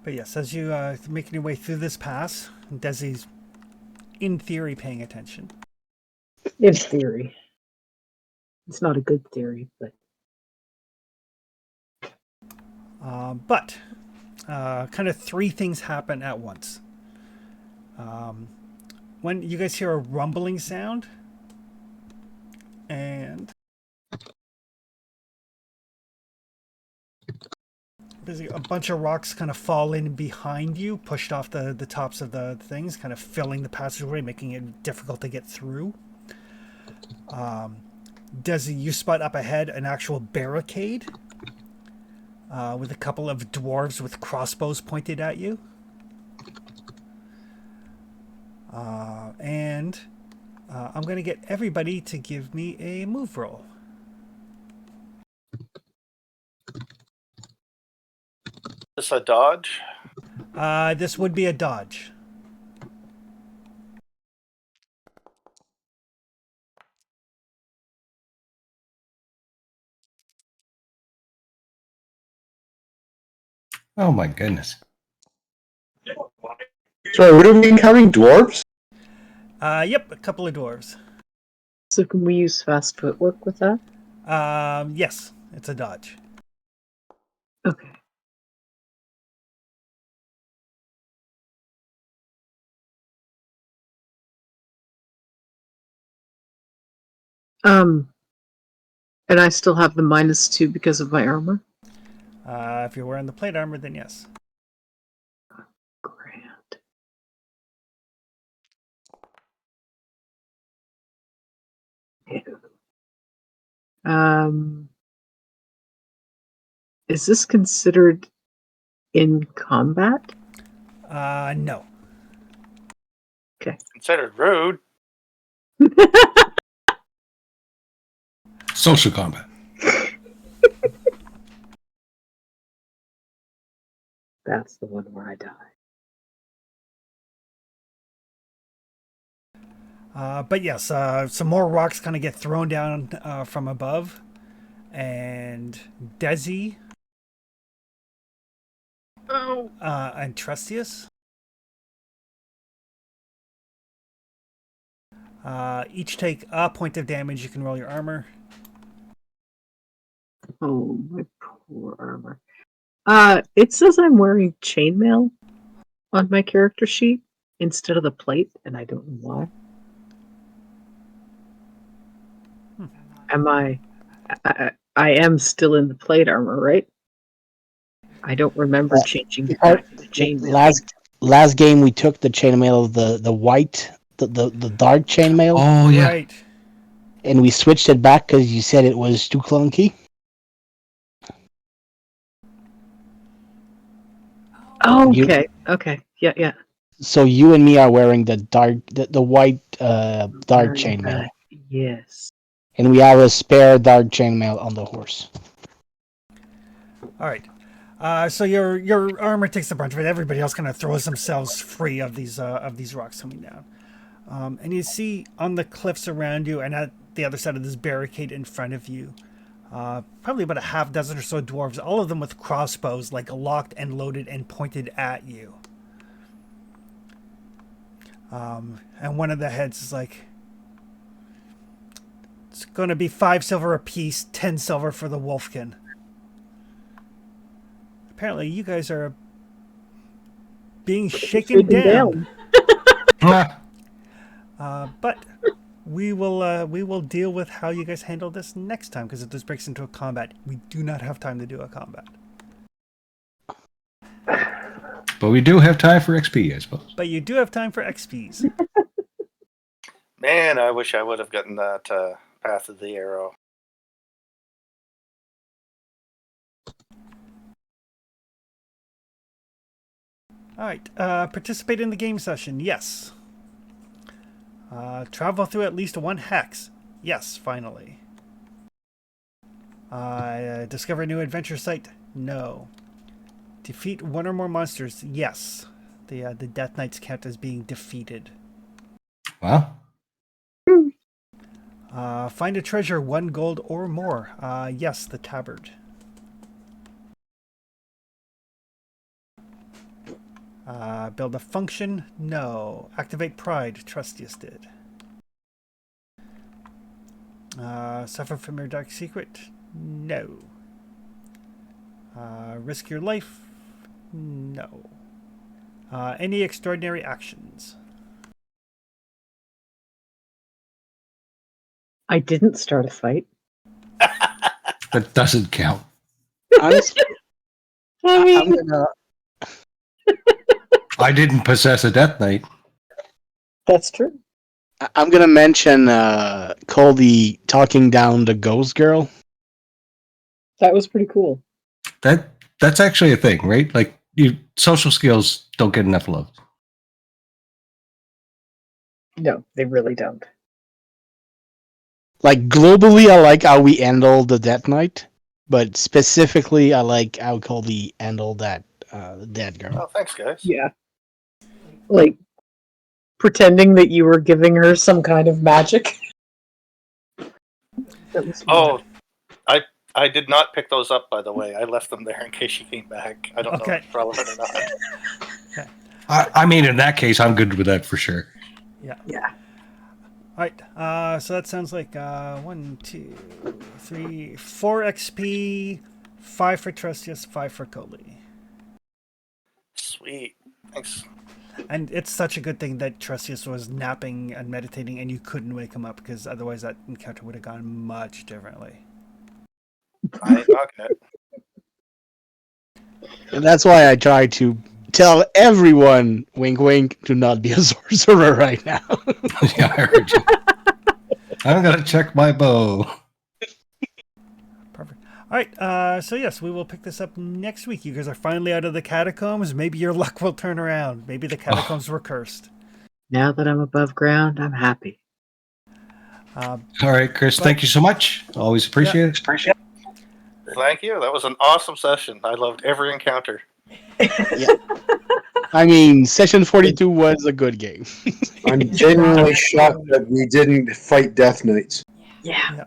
But yes, as you making your way through this pass, Desi's in theory paying attention. In theory. It's not a good theory, but kind of 3 things happen at once. When you guys hear a rumbling sound, and basically a bunch of rocks kind of fall in behind you, pushed off the tops of the things, kind of filling the passageway, making it difficult to get through. Desi, you spot up ahead an actual barricade with a couple of dwarves with crossbows pointed at you. And I'm going to get everybody to give me a move roll. This a dodge? This would be a dodge. Oh my goodness. Sorry, what are we encountering? Dwarves? Yep, a couple of dwarves. so can we use fast footwork with that? Yes, it's a dodge. Okay. And I still have the -2 because of my armor. If you're wearing the plate armor, then yes. Grand. Is this considered in combat? No. Considered rude. Social combat. That's the one where I die. But yes, some more rocks kind of get thrown down from above, and Desi and Trustius each take a point of damage. You can roll your armor. Oh, my poor armor. It says I'm wearing chainmail on my character sheet instead of the plate, and I don't know why. Am I am still in the plate armor, right? I don't remember changing back to the chainmail. Last game we took the chainmail of the white, the dark chainmail, Oh yeah. Right. and we switched it back because you said it was too clunky. Oh, You- okay. Yeah. So you and me are wearing the white dark Wearing chainmail, that. Yes. and we have a spare dark chainmail on the horse. All right. So your armor takes the brunt of it. Everybody else kind of throws themselves free of these rocks coming down. And you see on the cliffs around you and at the other side of this barricade in front of you, probably about a half dozen or so dwarves, all of them with crossbows, like locked and loaded and pointed at you. And one of the heads is like, it's going to be 5 silver apiece, 10 silver for the Wolfkin. Apparently, you guys are being shaken down. But we will deal with how you guys handle this next time, because if this breaks into a combat, we do not have time to do a combat. But we do have time for XP, I suppose. But you do have time for XPs. Man, I wish I would have gotten that Path of the Arrow. All right. Participate in the game session. Yes. Travel through at least one hex. Yes, finally. Discover a new adventure site. No. Defeat one or more monsters. Yes. The Death Knights count as being defeated. Wow. Find a treasure, 1 gold or more. Yes, the tabard. Build a function? No. Activate pride? Trustius did. Suffer from your dark secret? No. Risk your life? No. Any extraordinary actions? I didn't start a fight. That doesn't count. Honestly, I mean, I'm gonna I didn't possess a Death Knight. that's true. I'm gonna mention Coldy talking down the ghost girl. That was pretty cool. That's actually a thing, right? Like, social skills don't get enough love. No, they really don't. Like globally, I like how we handle the Death Knight, but specifically, I like how Coldy handled that dead girl. Oh, thanks, guys. Yeah. Like, pretending that you were giving her some kind of magic. That was Oh, I did not pick those up, by the way. I left them there in case she came back. I don't know Okay. if it's relevant or not. I mean, in that case, I'm good with that for sure. Yeah. Yeah. All right. So that sounds like 1, 2, 3, 4 XP, 5 for Trustius, 5 for Coley. Sweet. Thanks. And it's such a good thing that Trustius was napping and meditating and you couldn't wake him up, because otherwise that encounter would have gone much differently. I ain't knocking it. And that's why I try to tell everyone, wink wink, to not be a sorcerer right now. Yeah, I heard you. I'm gonna check my bow. Perfect. All right. So yes, we will pick this up next week. You guys are finally out of the catacombs. Maybe your luck will turn around. Maybe the catacombs were cursed. Now that I'm above ground, I'm happy. All right, Chris, thank you so much. Always appreciate it. Thank you. That was an awesome session. I loved every encounter. I mean, session 42 was a good game. I'm genuinely shocked that we didn't fight Death Knights. Yeah.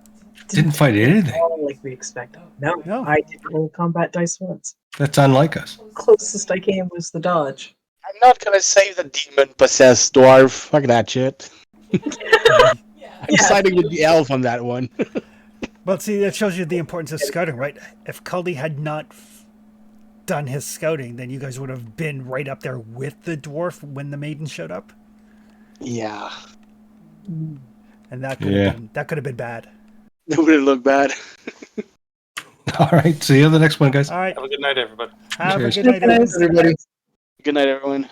Didn't fight anything. All like we expected. No, No. I did roll combat dice once. That's unlike us. Closest I came was the dodge. I'm not gonna save the demon-possessed dwarf. Fuck that shit. I'm Yeah. siding with the elf on that one. Well, see, that shows you the importance of scouting, right? If Cully had not done his scouting, then you guys would have been right up there with the dwarf when the maiden showed up, Yeah. Mm. and that could Yeah. have been bad. It would look bad. All right. See you on the next one, guys. All right, Have a good night, everybody. have Cheers. a good night, everyone. Everybody. Good night, everyone.